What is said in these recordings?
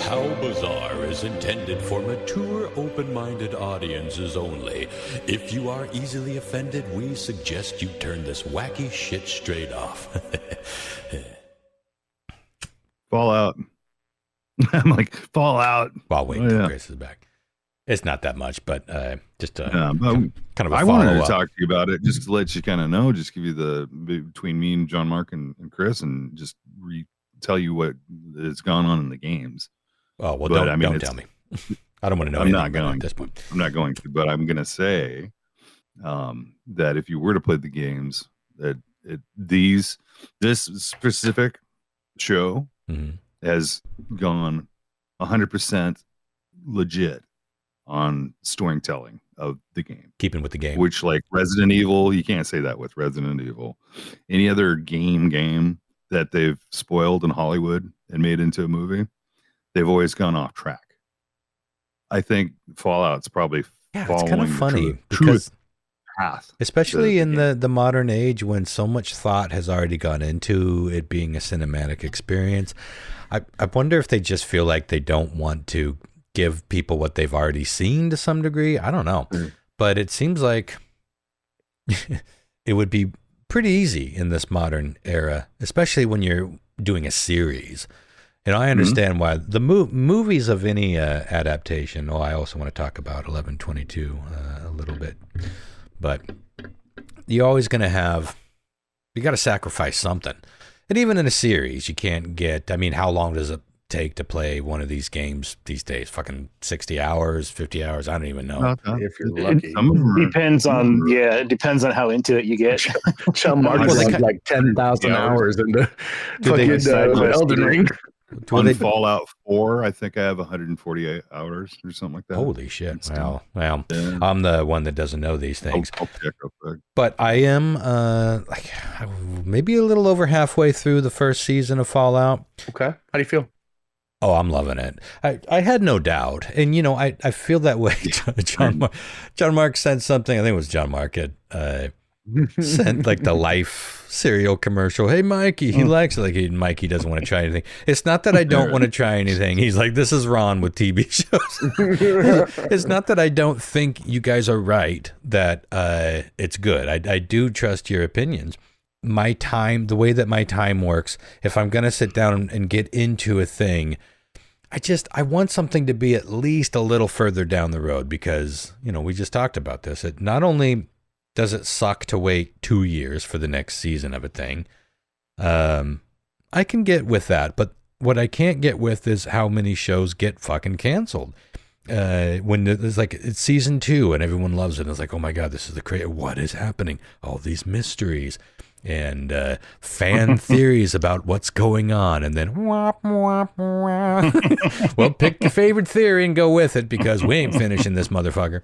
How Bizarre is intended for mature, open-minded audiences only. If you are easily offended, we suggest you turn this wacky shit straight off. Fallout. I'm like, Fallout. While waiting till Grace is back. It's not that much, but just kind of a I wanted to follow-up. talk to you about it just to let you kind of know, just give you the between me and John Mark and Chris, and just tell you what has gone on in the games. Oh, well, don't tell me. I don't want to know. I'm not going at this point. I'm not going to, but I'm going to say that if you were to play the games, that this specific show has gone 100% legit on storytelling of the game. Keeping with the game. Which, like Resident Evil, you can't say that with Resident Evil. Any other game that they've spoiled in Hollywood and made into a movie, they've always gone off track. I think Fallout's probably it's kind of funny because path, especially in the modern age when so much thought has already gone into it being a cinematic experience. I wonder if they just feel like they don't want to give people what they've already seen to some degree. I don't know, but it seems like it would be pretty easy in this modern era, especially when you're doing a series. And I understand why the movies of any adaptation. I also want to talk about 11/22 a little bit, but you're always going to you got to sacrifice something. And even in a series, you can't get. I mean, how long does it take to play one of these games these days? Fucking 60 hours, 50 hours. I don't even know. If you're lucky. It depends on how into it you get. John Mark like 10,000 hours into fucking Elden Ring. On Fallout 4, I think I have 148 hours or something like that. Holy shit. Well, yeah. I'm the one that doesn't know these things. I'll check real quick. But I am like maybe a little over halfway through the first season of Fallout. Okay. How do you feel? Oh, I'm loving it. I had no doubt. And, I feel that way. John Mark sent something. I think it was John Mark sent like the Life cereal commercial. Hey, Mikey, he likes it. Like Mikey doesn't want to try anything. It's not that I don't want to try anything. He's like, this is Ron with TV shows. It's not that I don't think you guys are right, that it's good. I do trust your opinions. My time, the way that my time works, if I'm going to sit down and get into a thing, I want something to be at least a little further down the road because, we just talked about this. It not only does it suck to wait 2 years for the next season of a thing, I can get with that. But what I can't get with is how many shows get fucking canceled. When it's like it's season 2 and everyone loves it. And it's like, oh my God, this is what is happening? All these mysteries and fan theories about what's going on, and then wah, wah, wah. Well, pick your favorite theory and go with it because we ain't finishing this motherfucker.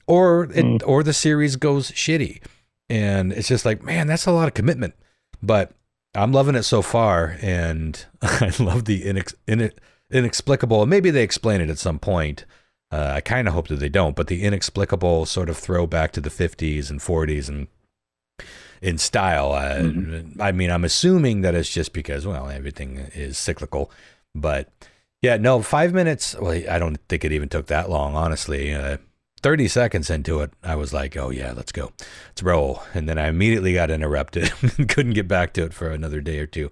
Or the series goes shitty, and it's just like, man, that's a lot of commitment. But I'm loving it so far, and I love the inexplicable. Maybe they explain it at some point. I kind of hope that they don't, but the inexplicable sort of throwback to the 50s and 40s and in style. I mean, I'm assuming that it's just because, everything is cyclical. But yeah, no, 5 minutes. Well, I don't think it even took that long, honestly. 30 seconds into it, I was like, oh yeah, let's go. Let's roll. And then I immediately got interrupted and couldn't get back to it for another day or two.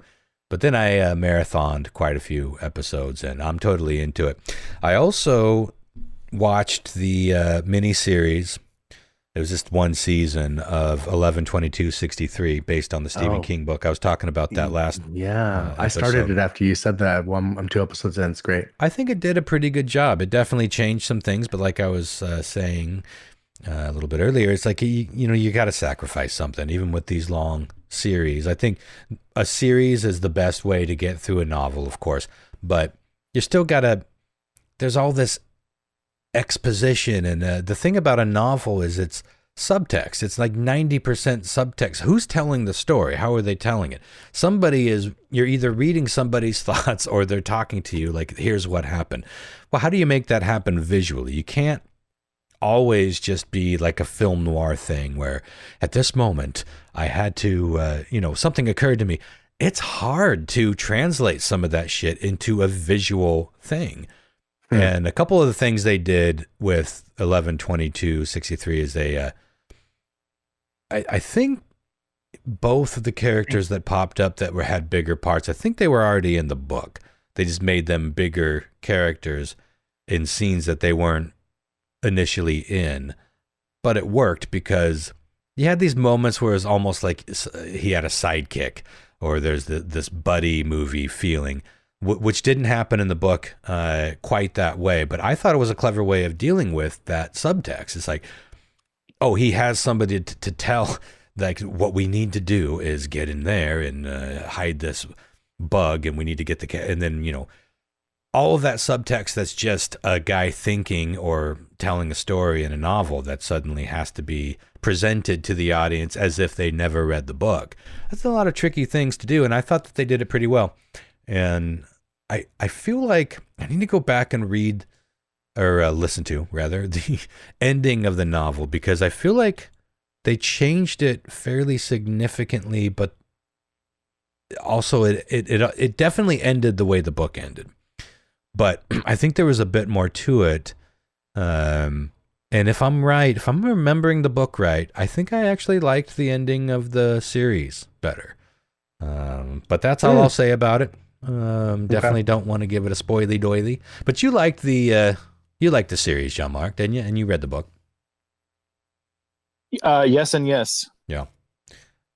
But then I marathoned quite a few episodes, and I'm totally into it. I also watched the miniseries. It was just one season of 11/22/63 based on the Stephen King book. I was talking about that last. Yeah, I started it after you said that. I'm 2 episodes in. It's great. I think it did a pretty good job. It definitely changed some things, but like I was saying a little bit earlier, it's like you got to sacrifice something, even with these long series. I think a series is the best way to get through a novel, of course, but you still got to. There's all this exposition, and the thing about a novel is it's subtext. It's like 90% subtext. Who's telling the story? How are they telling it? You're either reading somebody's thoughts or they're talking to you like, here's what happened. Well, how do you make that happen visually? You can't always just be like a film noir thing where at this moment I had to something occurred to me. it's hard to translate some of that shit into a visual thing. And a couple of the things they did with 11/22/63 is I think both of the characters that popped up that had bigger parts, I think they were already in the book. They just made them bigger characters in scenes that they weren't initially in. But it worked because you had these moments where it was almost like he had a sidekick, or there's this buddy movie feeling, which didn't happen in the book quite that way. But I thought it was a clever way of dealing with that subtext. It's like, oh, he has somebody to tell, like, what we need to do is get in there and hide this bug, and we need to get and then, you know, all of that subtext that's just a guy thinking or telling a story in a novel that suddenly has to be presented to the audience as if they never read the book. That's a lot of tricky things to do, and I thought that they did it pretty well. And I feel like I need to go back and read, or listen to, rather, the ending of the novel, because I feel like they changed it fairly significantly, but also it definitely ended the way the book ended. But I think there was a bit more to it. And if I'm remembering the book right, I think I actually liked the ending of the series better. But that's all I'll say about it. Definitely don't want to give it a spoily doily. But you liked the series, Jean-Marc, didn't you? And you read the book. Yes and yes. Yeah.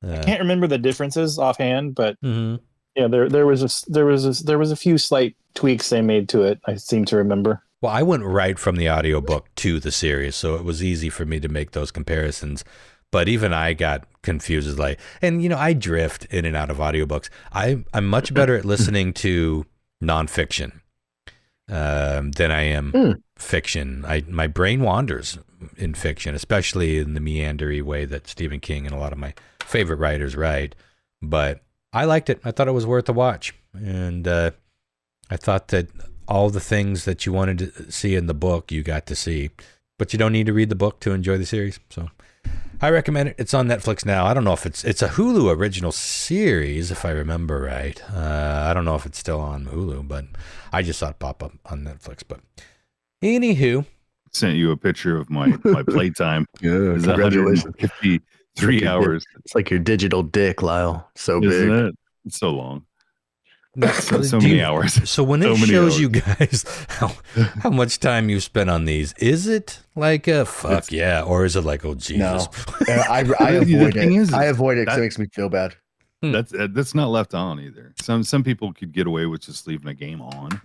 I can't remember the differences offhand, but yeah, there was a few slight tweaks they made to it. I seem to remember. Well, I went right from the audiobook to the series, so it was easy for me to make those comparisons. But even I got confused, and you know, I drift in and out of audiobooks. I'm much better at listening to nonfiction than I am fiction. My brain wanders in fiction, especially in the meandery way that Stephen King and a lot of my favorite writers write. But I liked it. I thought it was worth a watch, and I thought that all the things that you wanted to see in the book, you got to see. But you don't need to read the book to enjoy the series. So I recommend it. It's on Netflix now. I don't know if it's a Hulu original series, if I remember right. I don't know if it's still on Hulu, but I just saw it pop up on Netflix. But anywho, sent you a picture of my playtime. Yeah, it's congratulations. 153 hours. It's like your digital dick, Lyle. So Isn't big. it? It's so long. So many hours. So when it shows you guys how much time you spent on these, is it like a fuck yeah, or is it like, oh Jesus? No, I avoid it. I avoid it because it makes me feel bad. That's not left on either. Some people could get away with just leaving a game on,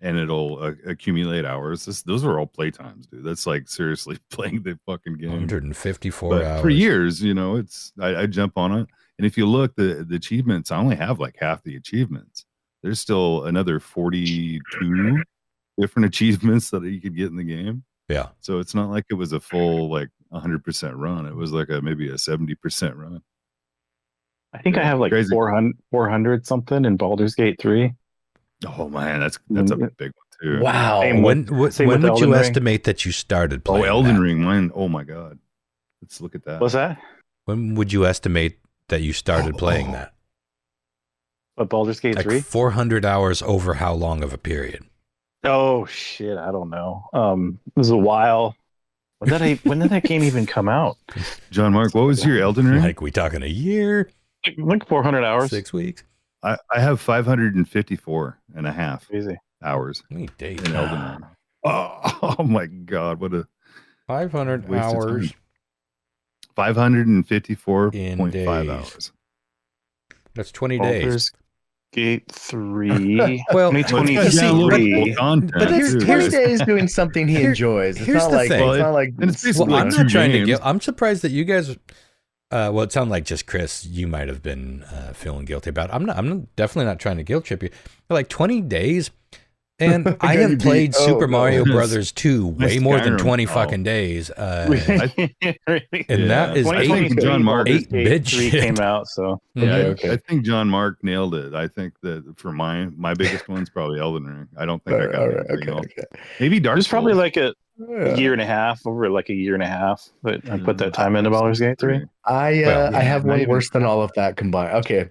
and it'll accumulate hours. Those are all playtimes, dude. That's like seriously playing the fucking game. 154 hours for years. You know, I jump on it, and if you look, the achievements, I only have like half the achievements. There's still another 42 different achievements that you could get in the game. Yeah. So it's not like it was a full like 100% run. It was like maybe a 70% run. I think I have like 400 something in Baldur's Gate 3. Oh man, that's a big one too. Wow. When would you estimate that you started playing? Elden Ring, mine. Oh my god. Let's look at that. What's that? When would you estimate that you started playing that? What, Baldur's Gate 3? 400 hours over how long of a period? Oh shit, I don't know. It was a while. When did that game even come out? Jean-Marc, what was your Elden Ring? Like, we talking a year? Like 400 hours. 6 weeks? I have 554 and a half hours in Elden Ring. Oh my god, what a 500 hours. 554.5 hours. That's 20 days. Gate 3. Well, 2023. But he's 20 days doing something he enjoys. It's not like, it's not like I'm not trying to get. I'm surprised that you guys. Well, it sounded like just Chris. You might have been feeling guilty about it. I'm definitely not trying to guilt trip you. But like 20 days, and I have played Super Mario Brothers 2 way more than 20 fucking days. And that is 8-bit shit. Came out, so I think Jean-Marc nailed it. I think that for my biggest one's probably Elden Ring. I don't think I got anything else. Maybe Dark Souls. There's probably like a year and a half, but I put that time into Baldur's Gate 3. I have one worse than all of that combined. Okay.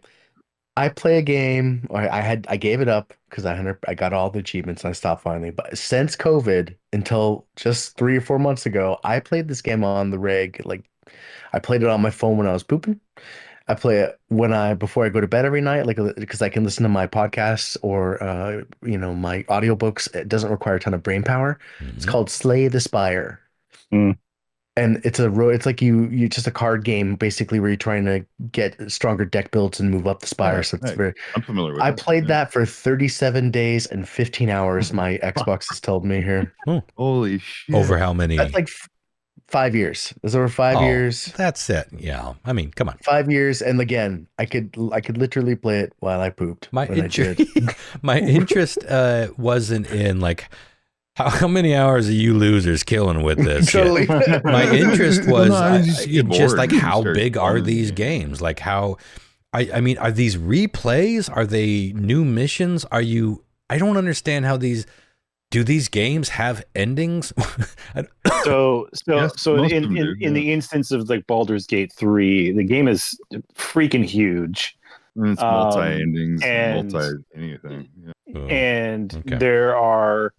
I play a game, or I gave it up because I got all the achievements and I stopped finally. But since COVID, until just 3 or 4 months ago, I played this game on the rig. Like I played it on my phone when I was pooping. I play it before I go to bed every night, like because I can listen to my podcasts or my audiobooks. It doesn't require a ton of brain power. It's called Slay the Spire. Mm. And it's like you just a card game basically where you're trying to get stronger deck builds and move up the spire. So it's I'm familiar with I it. played that for 37 days and 15 hours. My Xbox has told me here. Holy shit! Over how many? That's like 5 years. It's over 5 years. That's it. Yeah. I mean, come on. 5 years, and again, I could literally play it while I pooped. My interest wasn't in like how many hours are you losers killing with this shit? My interest was just like how big are these games? Like how I mean, are these replays? Are they new missions? I don't understand how these games have endings? So in the instance of like Baldur's Gate 3, the game is freaking huge. It's multi-endings, multi-anything. Yeah. And there are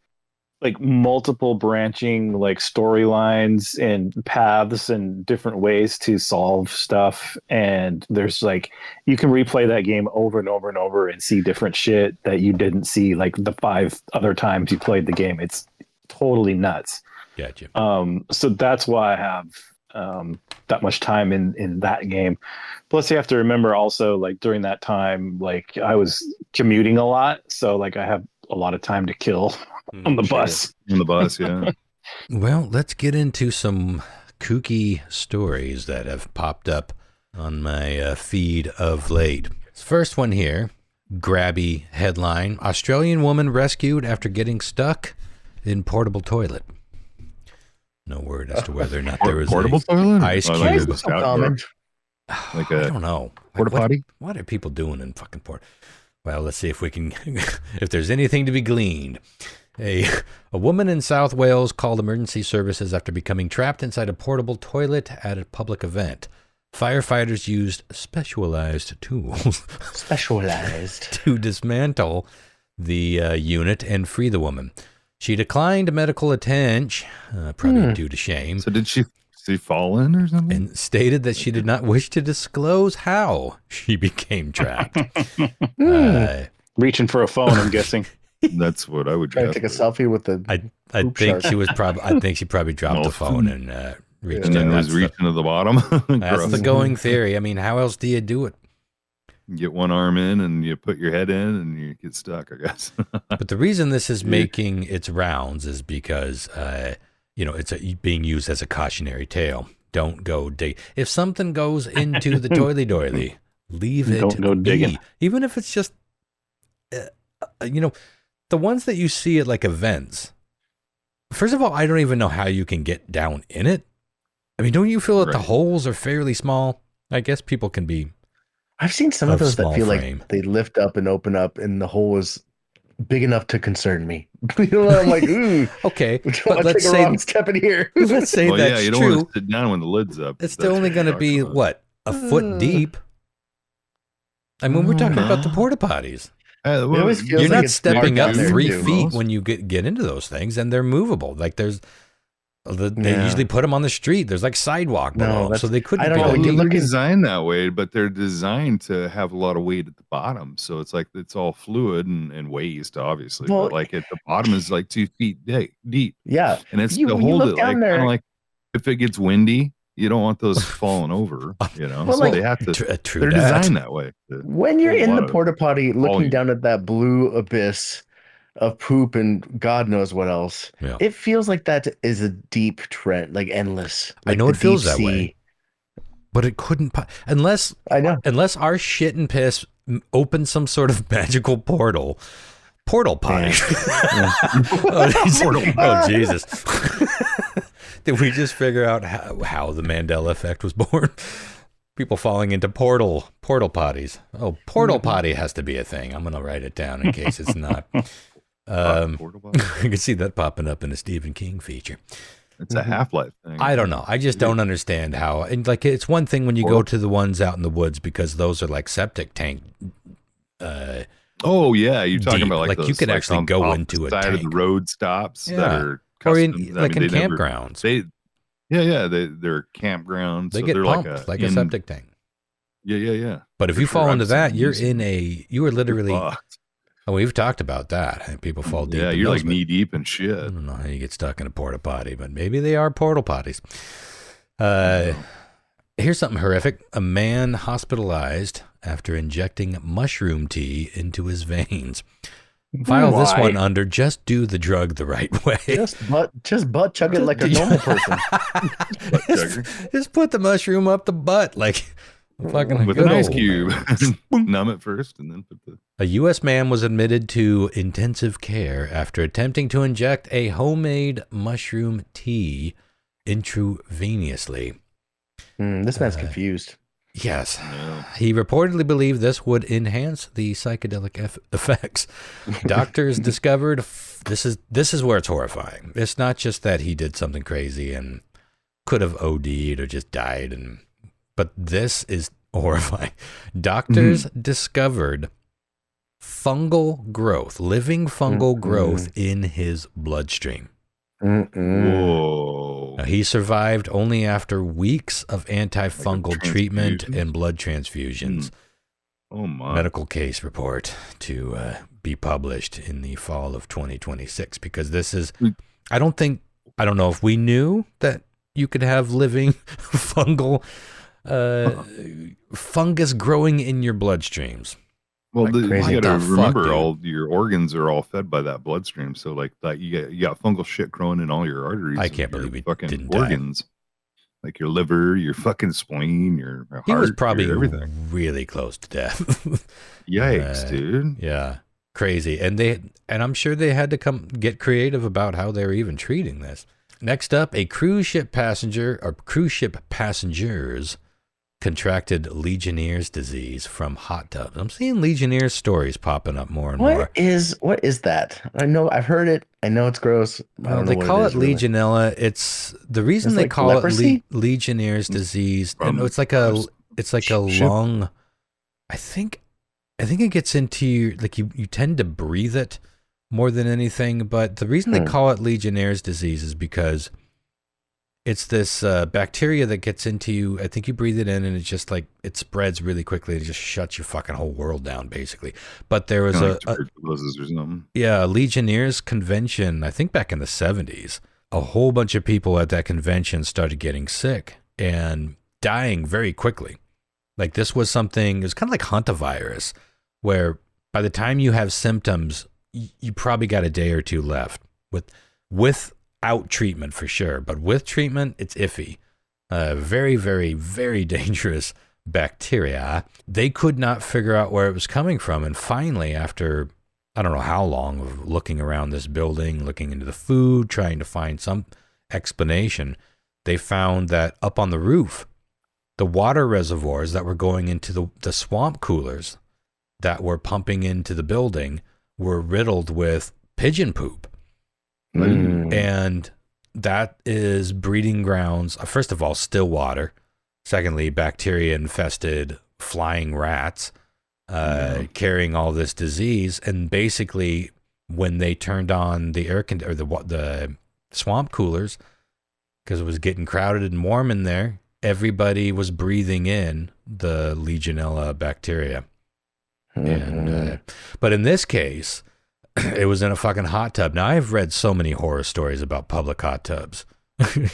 like multiple branching like storylines and paths and different ways to solve stuff. And there's like, you can replay that game over and over and over and see different shit that you didn't see like the 5 other times you played the game. It's totally nuts. Gotcha. So that's why I have that much time in that game. Plus you have to remember also like during that time, like I was commuting a lot. So like I have a lot of time to kill on the bus. On the bus, yeah. Well, let's get into some kooky stories that have popped up on my feed of late. First one here, grabby headline: Australian woman rescued after getting stuck in portable toilet. No word as to whether or not there was portable toilet? Ice cube. Like I don't know. Porta-potty? What are people doing in fucking port? Well, let's see if we can, if there's anything to be gleaned. A woman in South Wales called emergency services after becoming trapped inside a portable toilet at a public event. Firefighters used specialized tools to dismantle the unit and free the woman. She declined medical attention, probably due to shame. So did she fall in or something? And stated that she did not wish to disclose how she became trapped. Reaching for a phone, I'm guessing. That's what I would try to take a selfie with the. I think she was probably. I think she probably dropped the phone and reached. And then was reaching to the bottom. That's the going theory. I mean, how else do you do it? You get one arm in and you put your head in and you get stuck, I guess. But the reason this is making its rounds is because it's being used as a cautionary tale. Don't go dig. If something goes into the toily doily, leave it. Don't go digging. Even if it's just, the ones that you see at like events. First of all, I don't even know how you can get down in it. I mean, don't you feel that the holes are fairly small? I guess people can be. I've seen some of those that feel frame. Like they lift up and open up, and the hole is big enough to concern me. I'm like, ooh, okay. But let's say wrong step in here. Let's say that's you don't true. want to sit down when the lid's up. It's still only going to be a foot deep. I mean, we're talking about the porta potties. You're not stepping up 3 feet when you get into those things, and they're movable. Like they usually put them on the street. There's like sidewalk below, so they couldn't. I don't know. They're designed that way, but they're designed to have a lot of weight at the bottom. So it's like it's all fluid and waste, obviously. Well, but like at the bottom is like 2 feet deep. Yeah, and it's to hold it like kind of like if it gets windy. You don't want those falling over, Well, so they have to. They're designed that way. When you're in the porta potty, looking down at that blue abyss of poop and God knows what else, it feels like that is a deep trend, like endless. Like I know it feels that way, but it couldn't unless our shit and piss open some sort of magical portal. Portal potty. Oh, Jesus. Did we just figure out how the Mandela effect was born? People falling into portal potties. Oh, portal potty has to be a thing. I'm going to write it down in case it's not. I can see that popping up in a Stephen King feature. It's a Half-Life thing. I don't know. I just don't understand how. And like, it's one thing when you go to the ones out in the woods because those are like septic tank Oh yeah, you're talking deep. about like you those, could actually on go off into a side tank. of the road stops that Yeah. are Or custom. in campgrounds. They're campgrounds. They So get they're pumped like a septic tank. Yeah. But if For you fall sure. into I've that, seen you are You're literally. fucked. Oh, we've talked about that. And people fall deep. Yeah, in you're those, like knee deep in shit. I don't know how you get stuck in a porta potty, but maybe they are portal potties. Here's something horrific. A man hospitalized after injecting mushroom tea into his veins. File this one under just do the drug the right way. Just butt chug it like a normal person. just put the mushroom up the butt like fucking with an ice cube. Numb it first and then put the... A U.S. man was admitted to intensive care after attempting to inject a homemade mushroom tea intravenously. This man's confused. Yes. He reportedly believed this would enhance the psychedelic effects. Doctors discovered this is where it's horrifying. It's not just that he did something crazy and could have OD'd or just died, but this is horrifying. Doctors discovered living fungal growth in his bloodstream. Whoa. Now, he survived only after weeks of antifungal treatment and blood transfusions. Oh my. Medical case report to be published in the fall of 2026, because this is, I don't know if we knew that you could have living fungus growing in your bloodstreams. Well, you got to remember, dude? all your organs are all fed by that bloodstream. So, like that, you got fungal shit growing in all your arteries. I can't believe he fucking didn't organs, like your liver, your fucking spleen, your heart. He was probably everything. Really close to death. Yikes, dude! Yeah, crazy. And I'm sure they had to come get creative about how they were even treating this. Next up, a cruise ship passengers contracted Legionnaire's disease from hot tubs. I'm seeing Legionnaire's stories popping up more and more. What is that? I know I've heard it. I know it's gross. They call it Legionella. Really. It's the reason they call leprosy? It Legionnaire's disease. It's like a lung. I think it gets into you, like you tend to breathe it more than anything. But the reason they call it Legionnaire's disease is because it's this bacteria that gets into you. I think you breathe it in and it's just like, it spreads really quickly. It just shuts your fucking whole world down, basically. But there was tuberculosis or something. Yeah, Legionnaire's convention, I think back in the 70s. A whole bunch of people at that convention started getting sick and dying very quickly. Like this was something, it was kind of like hantavirus, where by the time you have symptoms, you probably got a day or two left without treatment for sure, but with treatment, it's iffy. Very, very, very dangerous bacteria. They could not figure out where it was coming from, and finally, after I don't know how long of looking around this building, looking into the food, trying to find some explanation, they found that up on the roof, the water reservoirs that were going into the swamp coolers that were pumping into the building were riddled with pigeon poop. And that is breeding grounds. First of all, still water. Secondly, bacteria infested flying rats carrying all this disease. And basically, when they turned on the the swamp coolers, because it was getting crowded and warm in there, everybody was breathing in the Legionella bacteria. And but in this case, it was in a fucking hot tub. Now, I've read so many horror stories about public hot tubs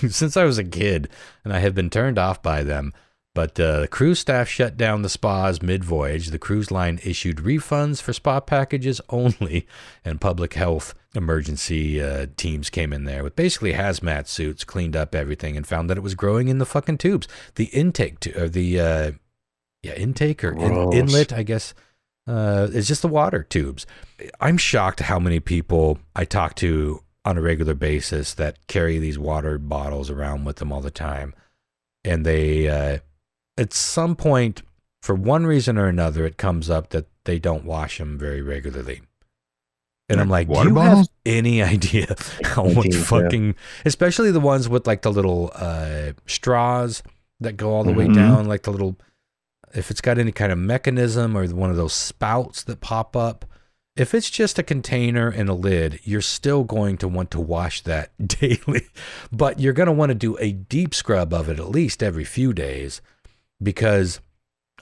since I was a kid, and I have been turned off by them. But the cruise staff shut down the spas mid-voyage. The cruise line issued refunds for spa packages only, and public health emergency teams came in there with basically hazmat suits, cleaned up everything, and found that it was growing in the fucking tubes. The intake, inlet, I guess. It's just the water tubes. I'm shocked how many people I talk to on a regular basis that carry these water bottles around with them all the time. And they, at some point, for one reason or another, it comes up that they don't wash them very regularly. And I'm like, do you have any idea how much fucking, especially the ones with like the little straws that go all the way down, like the little if it's got any kind of mechanism or one of those spouts that pop up. If it's just a container and a lid, you're still going to want to wash that daily, but you're going to want to do a deep scrub of it at least every few days, because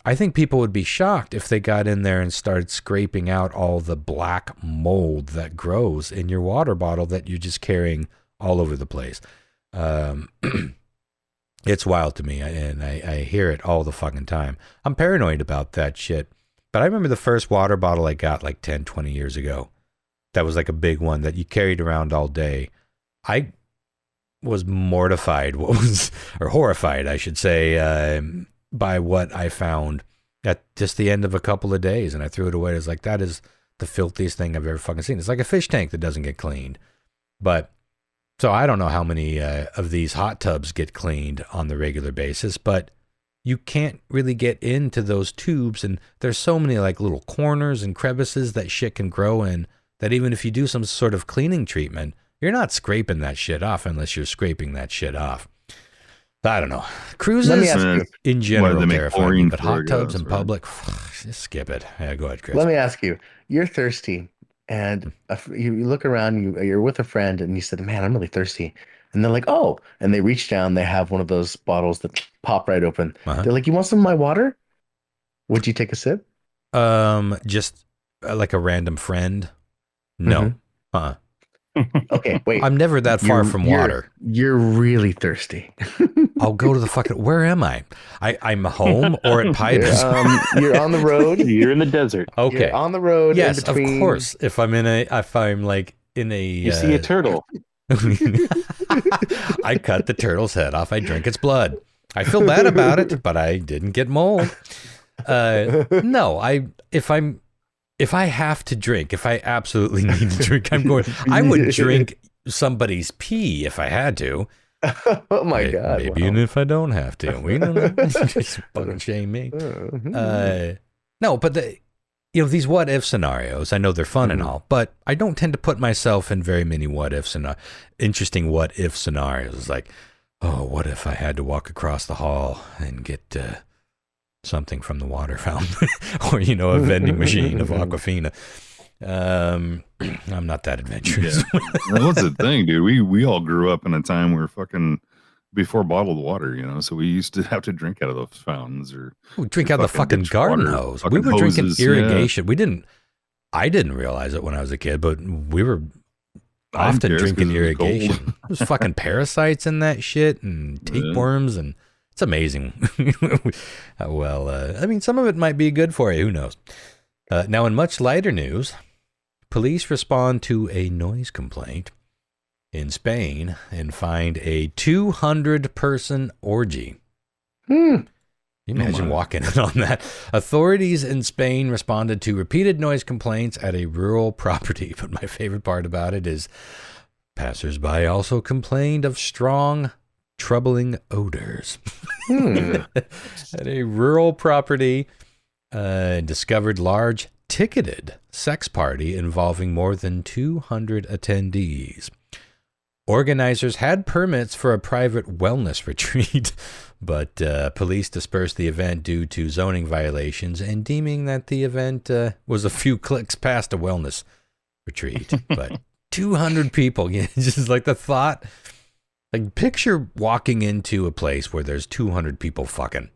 I think people would be shocked if they got in there and started scraping out all the black mold that grows in your water bottle that you're just carrying all over the place. It's wild to me, and I hear it all the fucking time. I'm paranoid about that shit. But I remember the first water bottle I got like 10, 20 years ago. That was like a big one that you carried around all day. I was mortified, or horrified, I should say, by what I found at just the end of a couple of days. And I threw it away. I was like, that is the filthiest thing I've ever fucking seen. It's like a fish tank that doesn't get cleaned. But so I don't know how many of these hot tubs get cleaned on the regular basis, but you can't really get into those tubes, and there's so many like little corners and crevices that shit can grow in that even if you do some sort of cleaning treatment, you're not scraping that shit off unless you're scraping that shit off. I don't know. Cruises in general terrify me, but hot tubs in public, just skip it. Yeah, go ahead, Chris. Let me ask you, you're thirsty, and you look around, you're with a friend, and you said, man, I'm really thirsty. And they're like, oh, and they reach down, they have one of those bottles that pop right open. Uh-huh. They're like, you want some of my water? Would you take a sip? Just like a random friend? No. Okay, wait. I'm never that far from water. You're really thirsty. I'll go to the fucking, where am I? I'm home or at Pipes? You're on the road. You're in the desert. Okay. You're on the road. Yes, of course. If I'm like in a... You see a turtle. I cut the turtle's head off. I drink its blood. I feel bad about it, but I didn't get mold. No, if I have to drink, if I absolutely need to drink, I would drink somebody's pee if I had to. Oh my God. Maybe even if I don't have to. We don't know. Just fucking shame me. No, but these what if scenarios, I know they're fun and all, but I don't tend to put myself in very many what ifs and interesting what if scenarios. It's like, oh, what if I had to walk across the hall and get something from the water fountain or, a vending machine of Aquafina. I'm not that adventurous. Yeah. That's the thing, dude. We all grew up in a time where fucking before bottled water, so we used to have to drink out of those fountains or drink out of the fucking garden hose. We were drinking irrigation. Yeah. I didn't realize it when I was a kid, but we were often drinking irrigation. There's fucking parasites in that shit and tapeworms, and it's amazing. Well, some of it might be good for you. Who knows? Now, in much lighter news, police respond to a noise complaint in Spain and find a 200-person orgy. Imagine walking in on that. Authorities in Spain responded to repeated noise complaints at a rural property. But my favorite part about it is passersby also complained of strong, troubling odors. At a rural property, discovered large ticketed sex party involving more than 200 attendees. Organizers had permits for a private wellness retreat, but police dispersed the event due to zoning violations and deeming that the event was a few clicks past a wellness retreat. But 200 people, just like the thought, like picture walking into a place where there's 200 people fucking.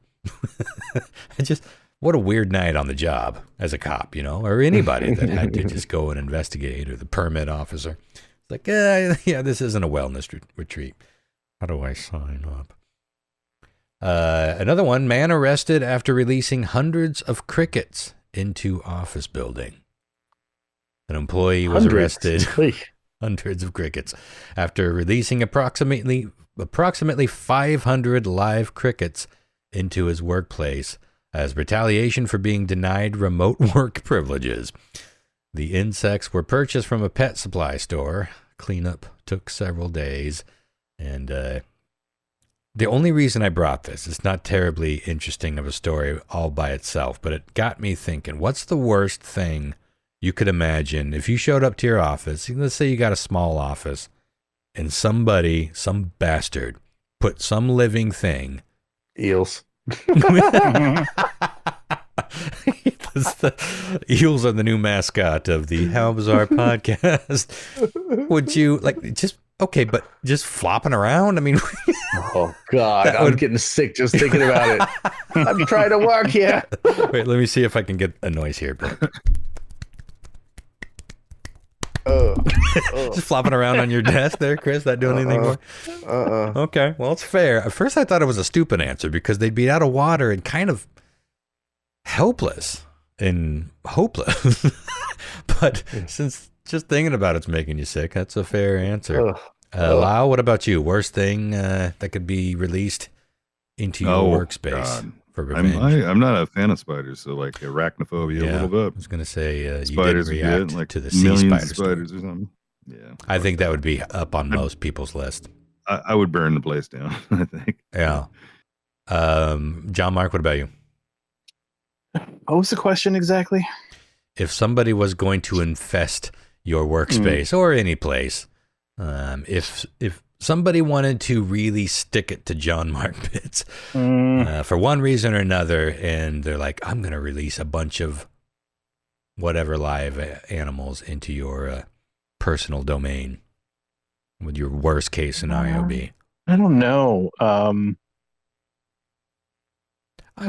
What a weird night on the job as a cop, or anybody that had to just go and investigate, or the permit officer. Like, this isn't a wellness retreat. How do I sign up? Another one, man arrested after releasing hundreds of crickets into office building. An employee was arrested. Hundreds of crickets after releasing approximately 500 live crickets into his workplace as retaliation for being denied remote work privileges. The insects were purchased from a pet supply store. Cleanup took several days. And the only reason I brought this, it's not terribly interesting of a story all by itself, but it got me thinking, what's the worst thing you could imagine if you showed up to your office? Let's say you got a small office, and some bastard, put some living thing. Eels. Eels are the new mascot of the How Bizarre podcast. Would you like just okay, but just flopping around? I mean, oh God, I'm getting sick just thinking about it. I'm trying to work here. Wait, let me see if I can get a noise here. Just flopping around on your desk there, Chris. Not doing anything more? Okay, well, it's fair. At first, I thought it was a stupid answer because they'd be out of water and kind of helpless and hopeless. But since just thinking about it's making you sick, that's a fair answer. Lau, what about you? Worst thing that could be released into your workspace? God. For revenge. I'm not a fan of spiders, so like arachnophobia a little bit. I was going to say spiders you didn't react like to the sea spiders or something. Yeah, I think that would be up on most people's list. I would burn the place down. I think. Yeah. John Mark, what about you? What was the question exactly? If somebody was going to infest your workspace or any place, if somebody wanted to really stick it to John Mark Pitts for one reason or another, and they're like, I'm going to release a bunch of whatever live animals into your personal domain, would your worst case scenario be? I don't know. I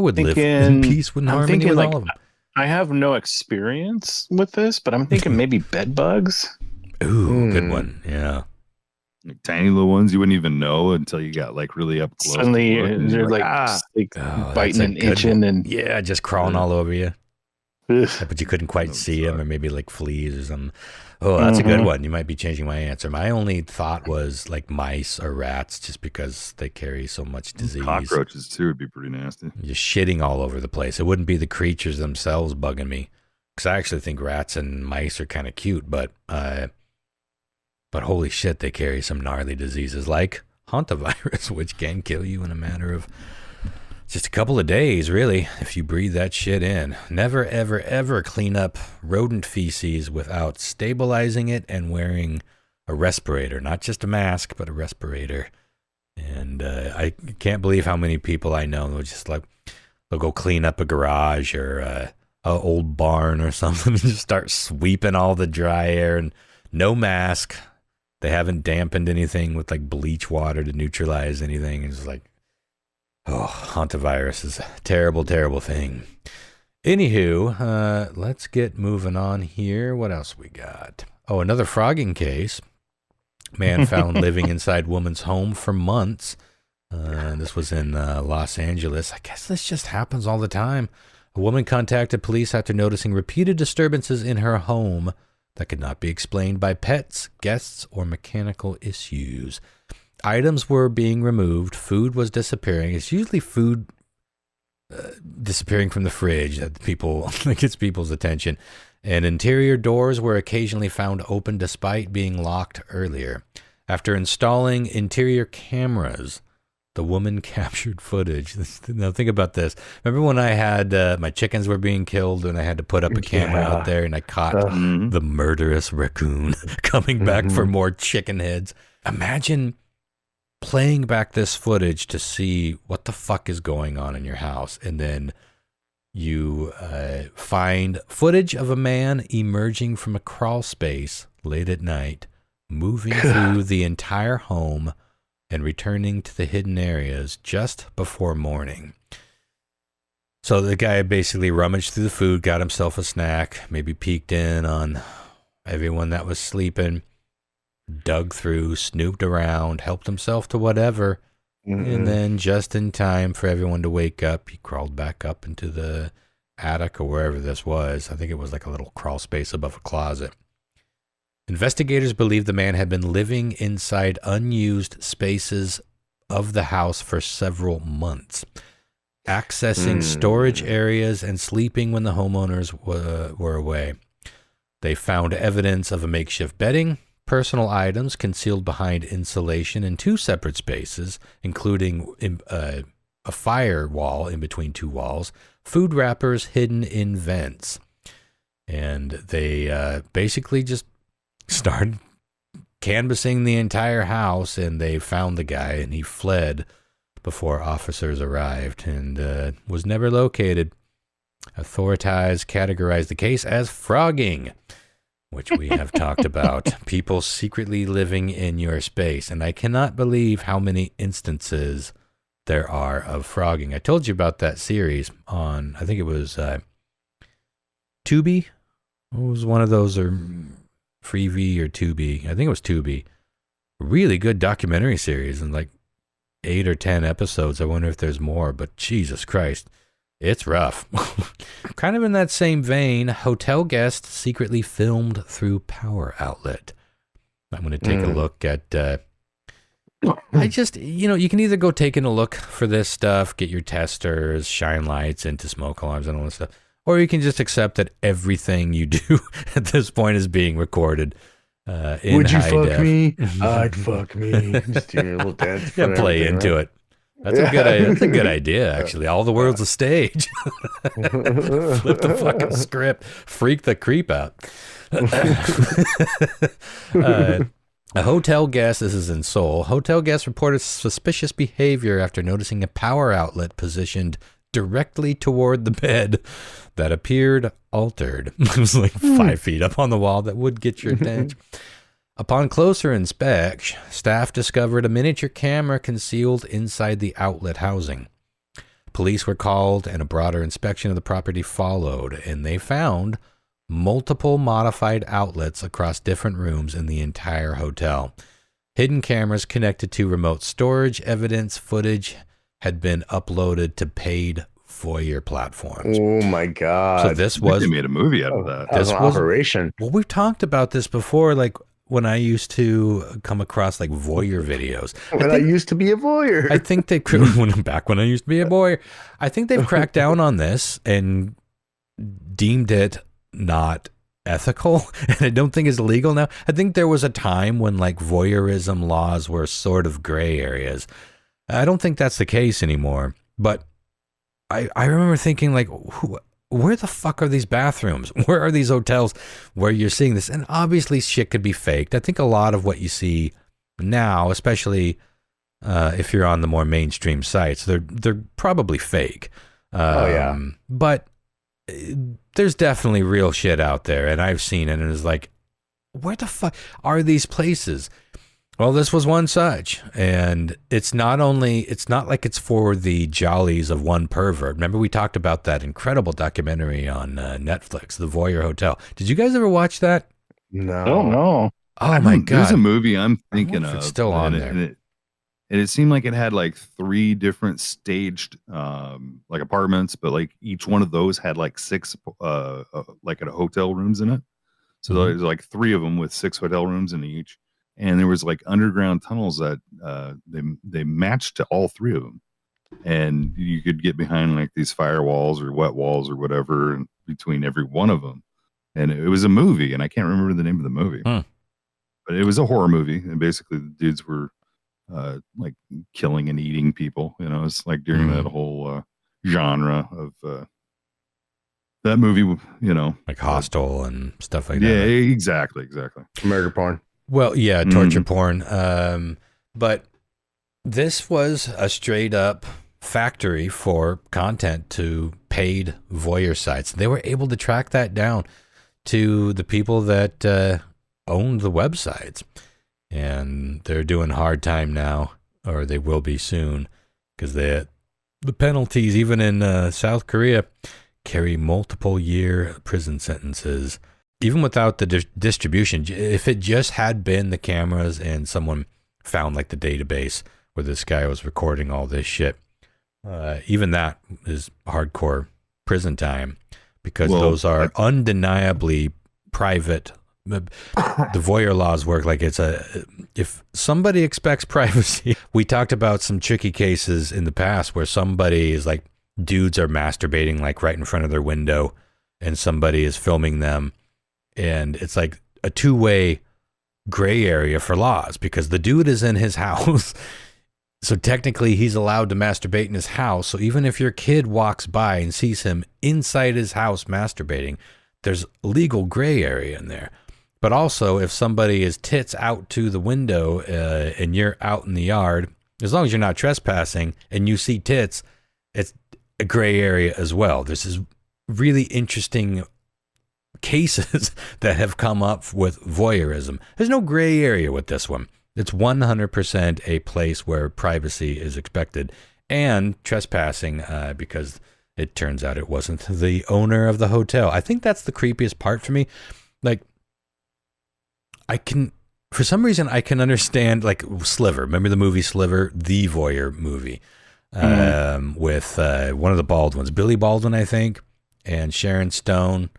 would live in peace with harmony with all of them. I have no experience with this, but I'm thinking maybe bed bugs. Ooh, good one. Yeah. Like tiny little ones you wouldn't even know until you got like really up close. Suddenly they're like biting and itching and just crawling all over you. But you couldn't quite see them, or maybe like fleas or something. Oh, that's a good one. You might be changing my answer. My only thought was like mice or rats, just because they carry so much disease. Cockroaches too would be pretty nasty. Just shitting all over the place. It wouldn't be the creatures themselves bugging me, because I actually think rats and mice are kind of cute, but holy shit, they carry some gnarly diseases like hantavirus, which can kill you in a matter of just a couple of days, really, if you breathe that shit in. Never, ever, ever clean up rodent feces without stabilizing it and wearing a respirator. Not just a mask, but a respirator. And I can't believe how many people I know will just like, they'll go clean up a garage or a old barn or something and just start sweeping all the dry air and no mask. They haven't dampened anything with like bleach water to neutralize anything. It's like, oh, hantavirus is a terrible, terrible thing. Anywho, let's get moving on here. What else we got? Oh, another phrogging case. Man found living inside woman's home for months. This was in Los Angeles. I guess this just happens all the time. A woman contacted police after noticing repeated disturbances in her home that could not be explained by pets, guests, or mechanical issues. Items were being removed. Food was disappearing. It's usually food disappearing from the fridge that gets people's attention. And interior doors were occasionally found open despite being locked earlier. After installing interior cameras, the woman captured footage. Now think about this. Remember when I had my chickens were being killed and I had to put up a camera out there and I caught the murderous raccoon coming back for more chicken heads? Imagine playing back this footage to see what the fuck is going on in your house, and then you find footage of a man emerging from a crawl space late at night, moving through the entire home and returning to the hidden areas just before morning. So the guy basically rummaged through the food, got himself a snack, maybe peeked in on everyone that was sleeping, dug through, snooped around, helped himself to whatever, and then just in time for everyone to wake up, he crawled back up into the attic or wherever this was. I think it was like a little crawl space above a closet. Investigators believe the man had been living inside unused spaces of the house for several months, accessing storage areas and sleeping when the homeowners were away. They found evidence of a makeshift bedding, personal items concealed behind insulation in two separate spaces, including a firewall in between two walls, food wrappers hidden in vents. And they basically just started canvassing the entire house, and they found the guy, and he fled before officers arrived and was never located. Authorities categorized the case as phrogging, which we have talked about. People secretly living in your space. And I cannot believe how many instances there are of phrogging. I told you about that series on, I think it was Tubi. It was one of those, or Freevee or Tubi. I think it was Tubi. Really good documentary series, and like 8 or 10 episodes. I wonder if there's more, but Jesus Christ, it's rough. Kind of in that same vein, hotel guest secretly filmed through power outlet. I'm going to take a look at... I just, you can either go taking a look for this stuff, get your testers, shine lights into smoke alarms and all this stuff, or you can just accept that everything you do at this point is being recorded in Would you high fuck def. me? I'd fuck me. Just do your little dance. Yeah, play into it. That's a good idea, actually. All the world's a stage. Flip the fucking script. Freak the creep out. A hotel guest, this is in Seoul, hotel guest reported suspicious behavior after noticing a power outlet positioned directly toward the bed that appeared altered. It was like 5 feet up on the wall. That would get your attention. Upon closer inspection, staff discovered a miniature camera concealed inside the outlet housing. Police were called and a broader inspection of the property followed, and they found multiple modified outlets across different rooms in the entire hotel. Hidden cameras connected to remote storage evidence footage had been uploaded to paid voyeur platforms. Oh my God. So this was... They made a movie out of that. This was an operation. Well, we've talked about this before, like when I used to come across like voyeur videos. I used to be a voyeur. I think they... back when I used to be a voyeur. I think they've cracked down on this and deemed it not ethical, and I don't think it's legal now. I think there was a time when like voyeurism laws were sort of gray areas. I don't think that's the case anymore, but I remember thinking like, where the fuck are these bathrooms? Where are these hotels where you're seeing this? And obviously shit could be faked. I think a lot of what you see now, especially if you're on the more mainstream sites, they're probably fake. But there's definitely real shit out there, and I've seen it, and it's like, where the fuck are these places? Well, this was one such, and it's not like it's for the jollies of one pervert. Remember we talked about that incredible documentary on Netflix, The Voyeur Hotel. Did you guys ever watch that? No. Oh, no. Oh my God. There's a movie I'm thinking of. It's still on there. And it seemed like it had like 3 different staged like apartments, but like each one of those had like 6 like hotel rooms in it. So there's like 3 of them with 6 hotel rooms in each, and there was like underground tunnels that they matched to all 3 of them, and you could get behind like these firewalls or wet walls or whatever, and between every one of them. And it was a movie, and I can't remember the name of the movie, but it was a horror movie, and basically the dudes were like killing and eating people. It's like during that whole genre of that movie, like Hostel and stuff like that. Yeah, exactly. Murder porn. Well, yeah, torture porn. But this was a straight up factory for content to paid voyeur sites. They were able to track that down to the people that owned the websites. And they're doing hard time now, or they will be soon, because the penalties, even in South Korea, carry multiple year prison sentences, even without the distribution. If it just had been the cameras and someone found like the database where this guy was recording all this shit, even that is hardcore prison time, because those are undeniably private. The voyeur laws work like if somebody expects privacy. We talked about some tricky cases in the past where somebody is like, dudes are masturbating like right in front of their window, and somebody is filming them, and it's like a 2-way gray area for laws, because the dude is in his house, so technically he's allowed to masturbate in his house. So even if your kid walks by and sees him inside his house masturbating, there's legal gray area in there. But also, if somebody is tits out to the window and you're out in the yard, as long as you're not trespassing and you see tits, it's a gray area as well. This is really interesting cases that have come up with voyeurism. There's no gray area with this one. It's 100% a place where privacy is expected, and trespassing because it turns out it wasn't the owner of the hotel. I think that's the creepiest part for me. Like, for some reason, I can understand, like, Sliver. Remember the movie Sliver, the voyeur movie, with one of the Baldwins, Billy Baldwin, I think, and Sharon Stone.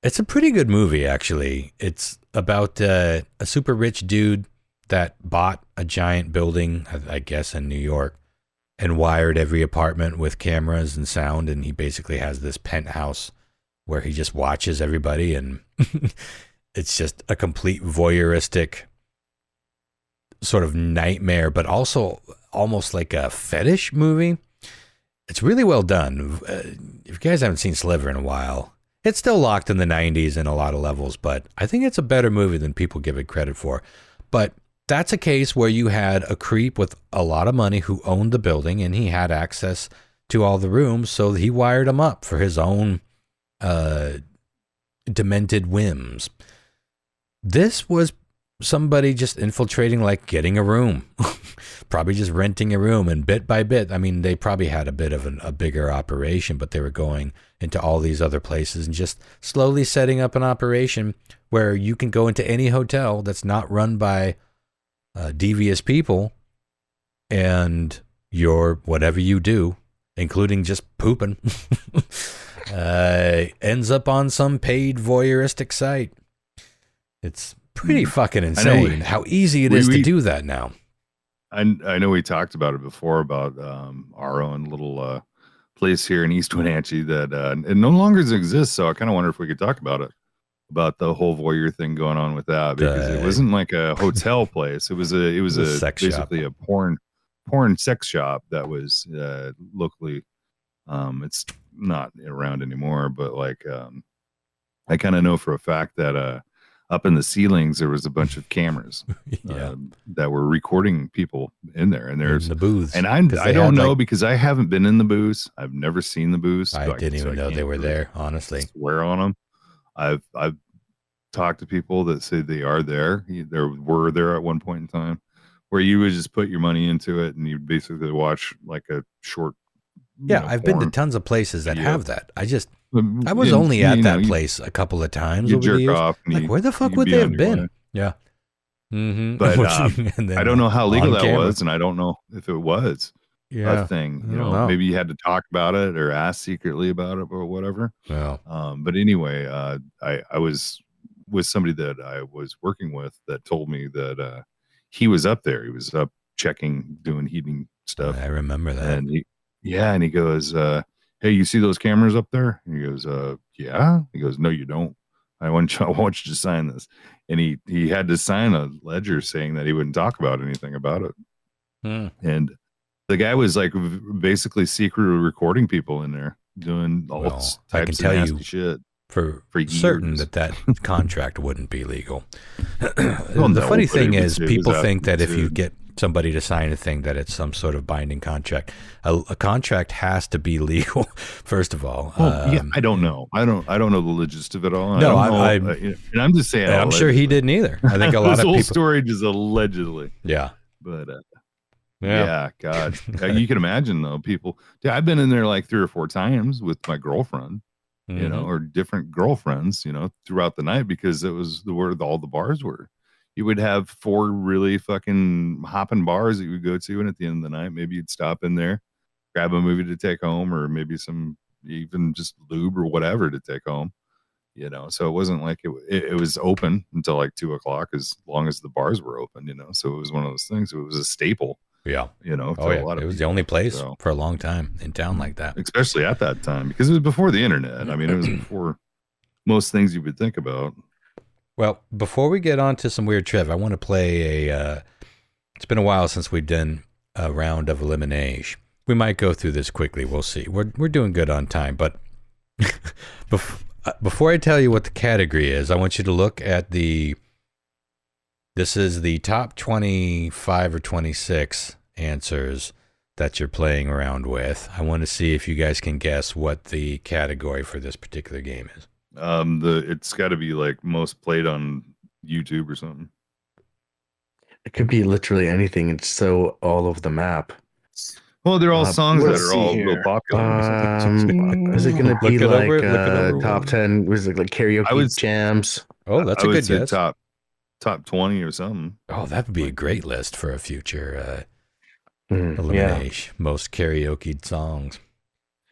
It's a pretty good movie, actually. It's about a super rich dude that bought a giant building, I guess, in New York, and wired every apartment with cameras and sound, and he basically has this penthouse where he just watches everybody, and it's just a complete voyeuristic sort of nightmare, but also almost like a fetish movie. It's really well done. If you guys haven't seen Sliver in a while, it's still locked in the 90s in a lot of levels, but I think it's a better movie than people give it credit for. But that's a case where you had a creep with a lot of money who owned the building, and he had access to all the rooms, so he wired them up for his own demented whims. This was somebody just infiltrating, like getting a room, probably just renting a room, and bit by bit, I mean, they probably had a bit of a bigger operation, but they were going into all these other places and just slowly setting up an operation where you can go into any hotel that's not run by devious people, and your whatever you do, including just pooping, ends up on some paid voyeuristic site. It's pretty fucking insane how easy it is to do that now. I know we talked about it before about our own little place here in East Wenatchee that it no longer exists. So I kind of wonder if we could talk about it, about the whole voyeur thing going on with that, because it wasn't like a hotel place. It was a sex basically shop. A porn sex shop that was locally. It's not around anymore, but like I kind of know for a fact that up in the ceilings there was a bunch of cameras that were recording people in there, and there's in the booths. And I don't know, because I haven't been in the booths. I've never seen the booths. I didn't even know they were there. Honestly, swear on them. I've talked to people that say they are there. There were there at one point in time where you would just put your money into it and you basically watch like a short. I've been to tons of places that have that. I was only at that place a couple of times over the years. Off like, where the fuck would they have been? Yeah. Mm-hmm. But I don't know how legal that was, and I don't know if it was a thing. You know, maybe you had to talk about it or ask secretly about it or whatever. Yeah. But anyway, I was with somebody that I was working with that told me that he was up there. He was up checking, doing heating stuff. I remember that. And he goes, hey, you see those cameras up there? And he goes, yeah. He goes, no, you don't. I want you to sign this. And he had to sign a ledger saying that he wouldn't talk about anything about it. And the guy was like basically secretly recording people in there doing all types of nasty shit. For certain that contract wouldn't be legal. Well, the funny thing is, people think that if you get somebody to sign a thing that it's some sort of binding contract. A contract has to be legal, first of all. I don't know. I don't know the logistics of it all. No, and I'm just saying. I'm sure he didn't either. I think a lot of people. This whole story just allegedly. Yeah. But yeah, God, you can imagine though. People. I've been in there like 3 or 4 times with my girlfriend. You know, or different girlfriends, you know, throughout the night, because it was where all the bars were. You would have 4 really fucking hopping bars that you would go to, and at the end of the night, maybe you'd stop in there, grab a movie to take home, or maybe some even just lube or whatever to take home. You know, so it wasn't like it was open until like 2:00 as long as the bars were open. You know, so it was one of those things. It was a staple. Yeah. You know, a lot of it was the only place for a long time in town like that. Especially at that time, because it was before the internet. I mean, it was before most things you would think about. Well, before we get on to some weird trivia, I want to play it's been a while since we've done a round of elimination. We might go through this quickly. We'll see. We're doing good on time, but before I tell you what the category is, I want you to look at this is the top 25 or 26 answers that you're playing around with. I want to see if you guys can guess what the category for this particular game is. It's got to be like most played on YouTube or something. It could be literally anything. It's so all over the map. Well, they're all songs that let's are see all here. real popular. Is it going to be Look it like over. top 10? Was it like karaoke jams? Oh, that's a good guess. Top 20 or something. Oh, that would be a great list for a future elimination. Most karaoke songs.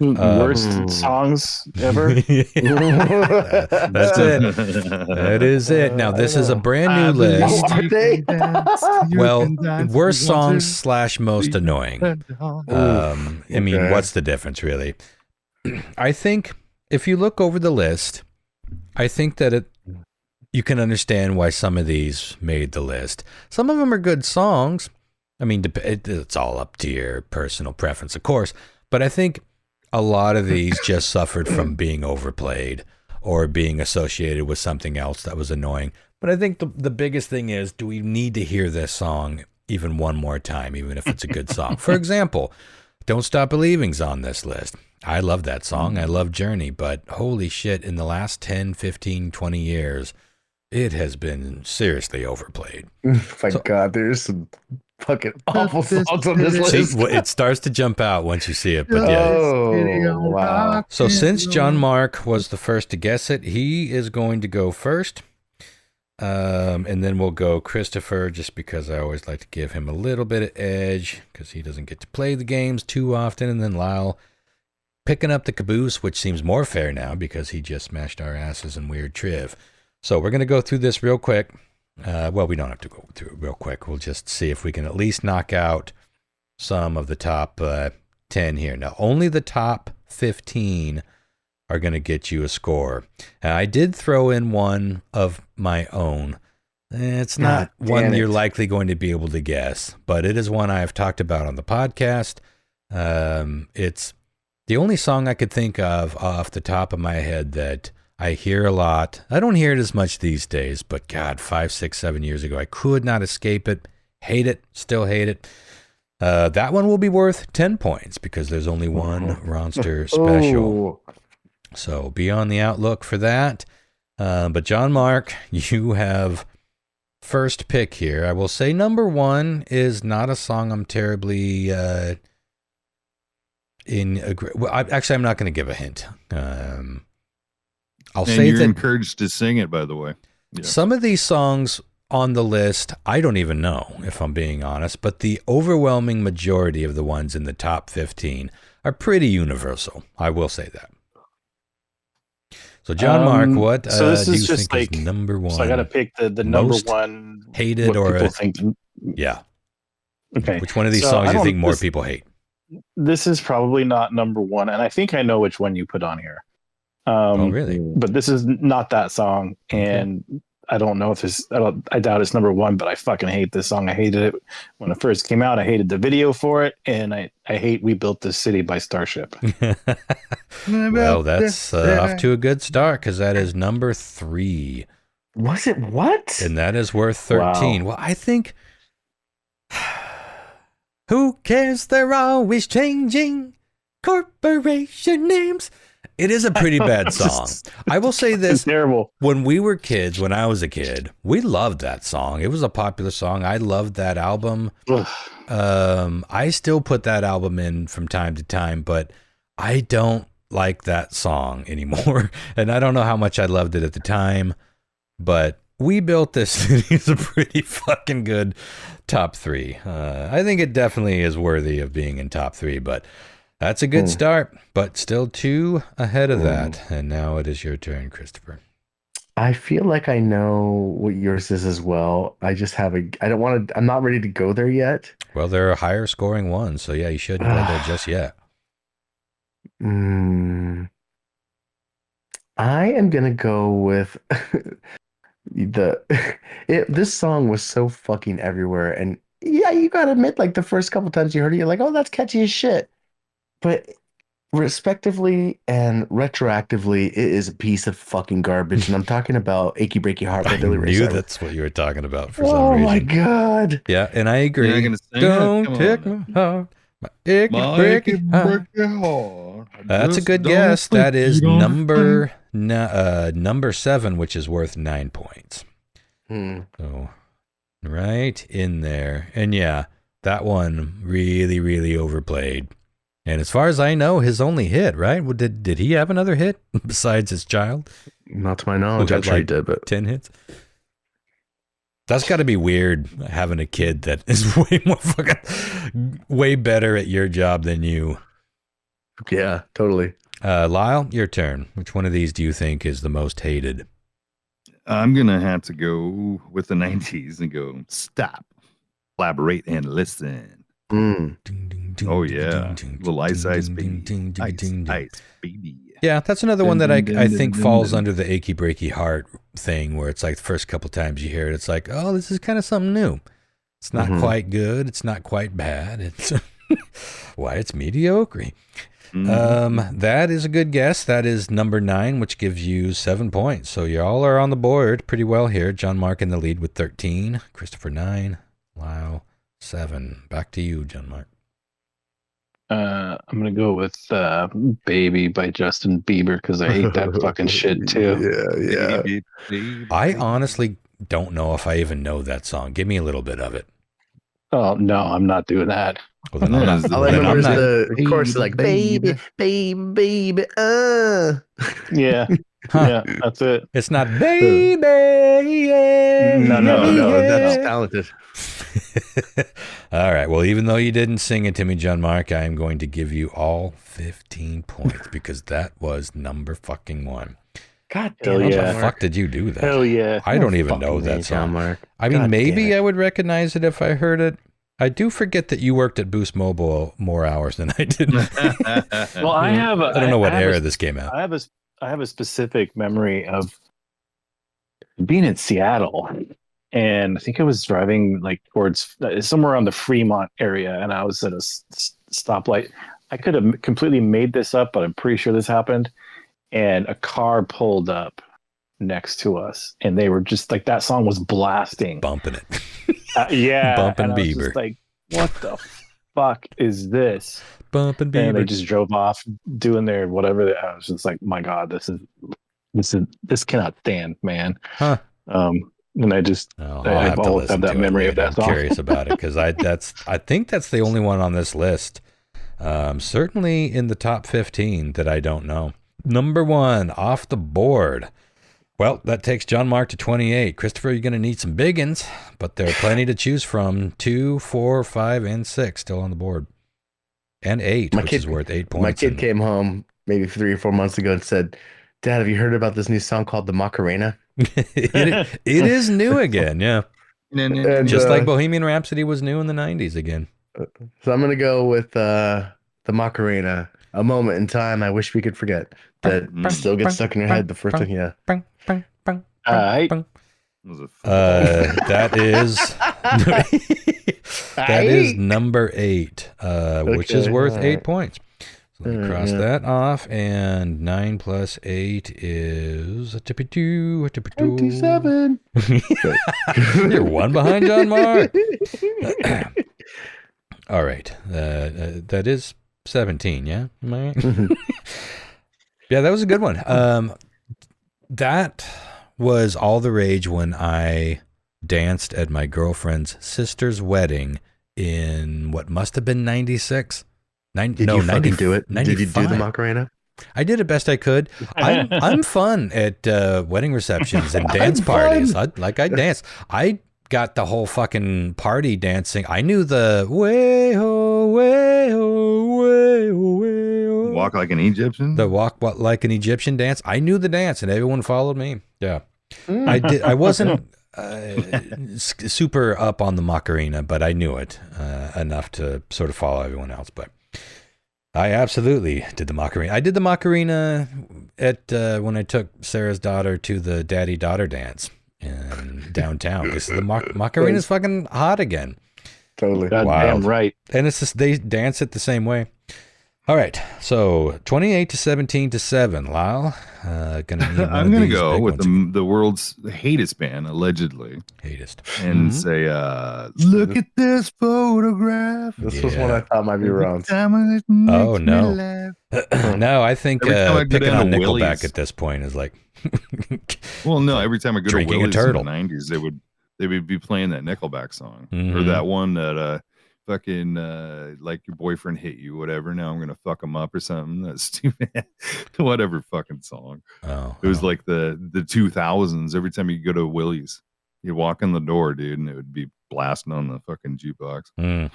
Worst songs ever. That's it. That is it. Now, this is a brand new list. Are they? Well, worst songs / most annoying. I mean, what's the difference, really? I think if you look over the list, I think that you can understand why some of these made the list. Some of them are good songs. I mean, it's all up to your personal preference, of course. But I think a lot of these just suffered from being overplayed or being associated with something else that was annoying. But I think the biggest thing is, do we need to hear this song even one more time, even if it's a good song? For example, Don't Stop Believing's on this list. I love that song. I love Journey. But holy shit, in the last 10, 15, 20 years, it has been seriously overplayed. My God, there's some fucking awful songs on this list. See, it starts to jump out once you see it, but yeah. Oh, wow. So since John Mark was the first to guess it, he is going to go first. And then we'll go Christopher, just because I always like to give him a little bit of edge, because he doesn't get to play the games too often. And then Lyle picking up the caboose, which seems more fair now because he just smashed our asses in weird triv. So we're going to go through this real quick. Well, we don't have to go through it real quick. We'll just see if we can at least knock out some of the top 10 here. Now, only the top 15 are going to get you a score. I did throw in one of my own. It's not one you're likely going to be able to guess, but it is one I have talked about on the podcast. It's the only song I could think of off the top of my head that I hear a lot. I don't hear it as much these days, but God, 5, 6, 7 years ago, I could not escape it. Hate it. Still hate it. That one will be worth 10 points because there's only one Ronster special. So be on the outlook for that. But John Mark, you have first pick here. I will say number one is not a song I'm terribly actually, I'm not going to give a hint. I'll say you're that encouraged to sing it, by the way. Yeah. Some of these songs on the list, I don't even know, if I'm being honest, but the overwhelming majority of the ones in the top 15 are pretty universal. I will say that. So, John Mark, what so this do is you just think like, is number one? So I got to pick the number most one hated or people think. Yeah. Okay. Which one of these songs do you think more people hate? This is probably not number one, and I think I know which one you put on here. Oh, really? But this is not that song, and I don't know if it's. I doubt it's number one, but I fucking hate this song. I hated it when it first came out. I hated the video for it, and I hate "We Built This City" by Starship. Well, that's off to a good start because that is number 3. Was it what? And that is worth 13. Wow. Well, I think. Who cares? They're always changing corporation names. It is a pretty bad song. I will say this. It's terrible. When we were kids, when I was a kid, we loved that song. It was a popular song. I loved that album. I still put that album in from time to time, but I don't like that song anymore. And I don't know how much I loved it at the time, but We Built This City is a pretty fucking good top 3. I think it definitely is worthy of being in top 3, but that's a good start, but still 2 ahead of that. And now it is your turn, Christopher. I feel like I know what yours is as well. I just have I'm not ready to go there yet. Well, there are higher scoring ones, so yeah, you shouldn't go there just yet. I am going to go with this song was so fucking everywhere. And yeah, you got to admit, like the first couple times you heard it, you're like, oh, that's catchy as shit. But respectively and retroactively, it is a piece of fucking garbage. And I'm talking about Achy Breaky Heart by Billy Ray I knew Cyrus. that's what you were talking about for some reason. Oh my God. Yeah, and I agree. You're not gonna sing Don't it? Come take on. my heart Break it hard. That's a good guess. That is number 7, which is worth 9 points. So right in there. And yeah, that one really, really overplayed. And as far as I know, his only hit, right? Did he have another hit besides his child? Not to my knowledge. I'm sure he did, but 10 hits. That's got to be weird having a kid that is way better at your job than you. Yeah, totally. Lyle, your turn. Which one of these do you think is the most hated? I'm gonna have to go with the 90s and go stop, collaborate, and listen. Oh yeah, little ice baby, ice baby. Yeah, that's another one that I think falls under the achy breaky heart thing, where it's like the first couple times you hear it, it's like, oh, this is kind of something new. It's not quite good. It's not quite bad. It's why it's mediocre. That is a good guess. That is number 9, which gives you 7 points. So you all are on the board pretty well here. John Mark in the lead with 13, Christopher 9, Lyle 7. Back to you, John Mark. I'm gonna go with "Baby" by Justin Bieber because I hate that fucking shit too. Yeah. I honestly don't know if I even know that song. Give me a little bit of it. Oh no, I'm not doing that. Well, then I'm not. All I remember is the chorus, like baby, baby. Yeah, yeah, that's it. It's not baby. No, that's talented. All right. Well, even though you didn't sing it to me, John Mark, I am going to give you all 15 points because that was number fucking 1. God damn, how the fuck did you do that? Hell yeah! I don't even know that song. Mark. I mean, maybe I would recognize it if I heard it. I do forget that you worked at Boost Mobile more hours than I did. Well, I don't know what era this came out. I have a specific memory of being in Seattle, and I think I was driving like towards somewhere around the Fremont area, and I was at a stoplight. I could have completely made this up, but I'm pretty sure this happened. And a car pulled up next to us, and they were just like, that song was blasting, bumping it. Yeah, bumping and I was Bieber. just like, what the fuck is this? Bumping Bieber. And they just drove off doing their whatever. I was just like, my God, this cannot stand, man. Huh. And I just, I've always had that memory of that song. I'm curious about it because I think that's the only one on this list. Certainly in the top 15 that I don't know. Number 1 off the board. Well, that takes John Mark to 28. Christopher, you're going to need some biggins, but there are plenty to choose from. 2, 4, 5, and 6 still on the board. And 8, which is worth 8 points. My kid came home maybe 3 or 4 months ago and said, Dad, have you heard about this new song called The Macarena? it is new again, yeah. And, just like Bohemian Rhapsody was new in the 90s again. So I'm going to go with The Macarena. A moment in time I wish we could forget. That still gets stuck in your head. The first thing, yeah. That is number 8, which is worth 8 points. So let me cross that off, and 9 plus 8 is 27. You're 1 behind John Mark. All right, that is 17. Yeah, am I right? Yeah, that was a good one. That was all the rage when I danced at my girlfriend's sister's wedding in what must have been 96. Did you fucking do it? 95. Did you do the Macarena? I did it best I could. I'm fun at wedding receptions and dance parties. I dance. I got the whole fucking party dancing. I knew the way ho, way ho, way ho, way ho. Walk like an Egyptian? The walk like an Egyptian dance. I knew the dance and everyone followed me. Yeah. I did. I wasn't super up on the Macarena, but I knew it enough to sort of follow everyone else. But I absolutely did the Macarena. I did the Macarena at when I took Sarah's daughter to the daddy-daughter dance in downtown. Because the Macarena is fucking hot again. Totally. Goddamn right. And it's just, they dance it the same way. All right, so 28 to 17 to 7. Lyle, I'm gonna go with the world's hatest band, allegedly. Hatest. And say, look at this photograph. This was one I thought might be wrong. Oh, no. No, I think picking on Nickelback Willie's at this point is like... well, no, every time I go to Willie's in the 90s, they would be playing that Nickelback song. Mm-hmm. Or that one that... fucking like your boyfriend hit you, whatever. Now I'm gonna fuck him up or something. That's stupid. Whatever fucking song. It was like the 2000s. Every time you go to Willie's, you walk in the door, dude, and it would be blasting on the fucking jukebox. Yeah.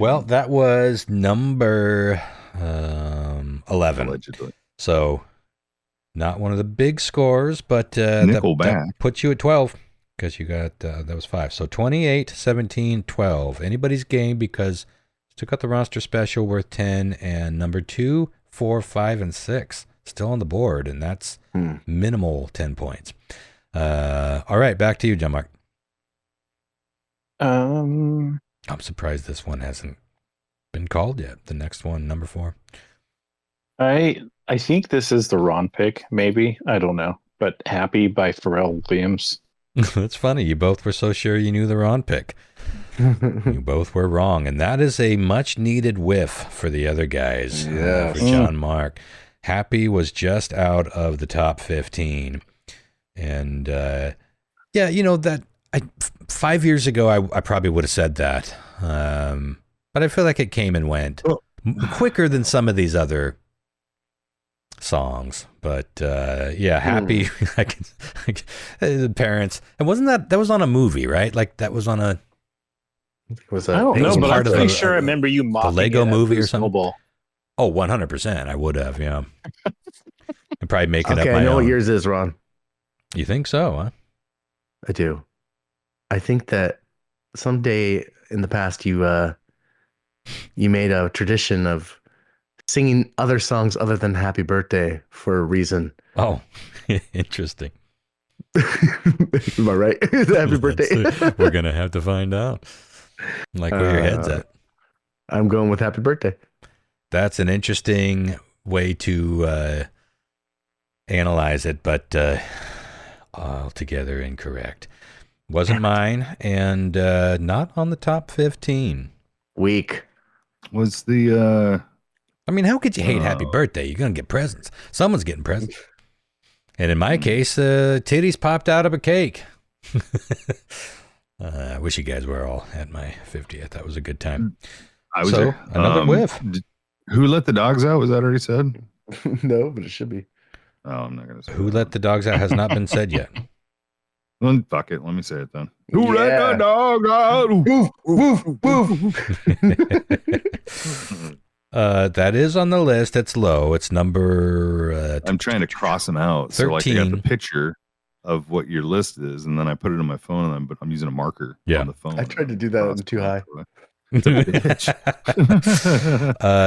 Well, that was number 11. Allegedly. So not one of the big scores, but Nickelback that puts you at 12. Because you got, that was 5. So 28, 17, 12. Anybody's game because took out the roster special worth 10. And number 2, 4, 5, and 6 still on the board. And that's minimal 10 points. All right, back to you, John Mark. I'm surprised this one hasn't been called yet. The next one, number 4. I think this is the Ron pick, maybe. I don't know. But Happy by Pharrell Williams. That's funny. You both were so sure you knew the Ron pick. You both were wrong. And that is a much needed whiff for the other guys. Yes. For John Mark. Happy was just out of the top 15. And yeah, you know, that 5 years ago, I probably would have said that. But I feel like it came and went quicker than some of these other songs. But yeah, Happy. The parents. And wasn't that was on a movie, right? Like that was on a. Was that? I don't know, but I'm pretty sure I remember you mocking the Lego movie or something. Snowball. Oh, 100%. I would have, yeah. And probably make it up. Okay, I know what yours is, Ron. You think so, huh? I do. I think that someday in the past you made a tradition of singing other songs other than Happy Birthday for a reason. Oh, interesting. Am I right? Happy Birthday. We're going to have to find out. Like where your head's at. I'm going with Happy Birthday. That's an interesting way to analyze it, but altogether incorrect. Wasn't mine, and not on the top 15. Weak. Was the... I mean, how could you hate Happy Birthday? You're going to get presents. Someone's getting presents. And in my case, titties popped out of a cake. I wish you guys were all at my 50th. That was a good time. I was so, there. Another whiff. Who let the dogs out? Was that already said? No, but it should be. Oh, I'm not going to say Who let the dogs out has not been said yet. Well, fuck it. Let me say it then. Who let the dog out? Woof, woof, woof. That is on the list. It's low. It's number... I'm trying to cross them out. 13. So like I got the picture of what your list is, and then I put it on my phone, but I'm using a marker on the phone. I tried to do that. I'm too high.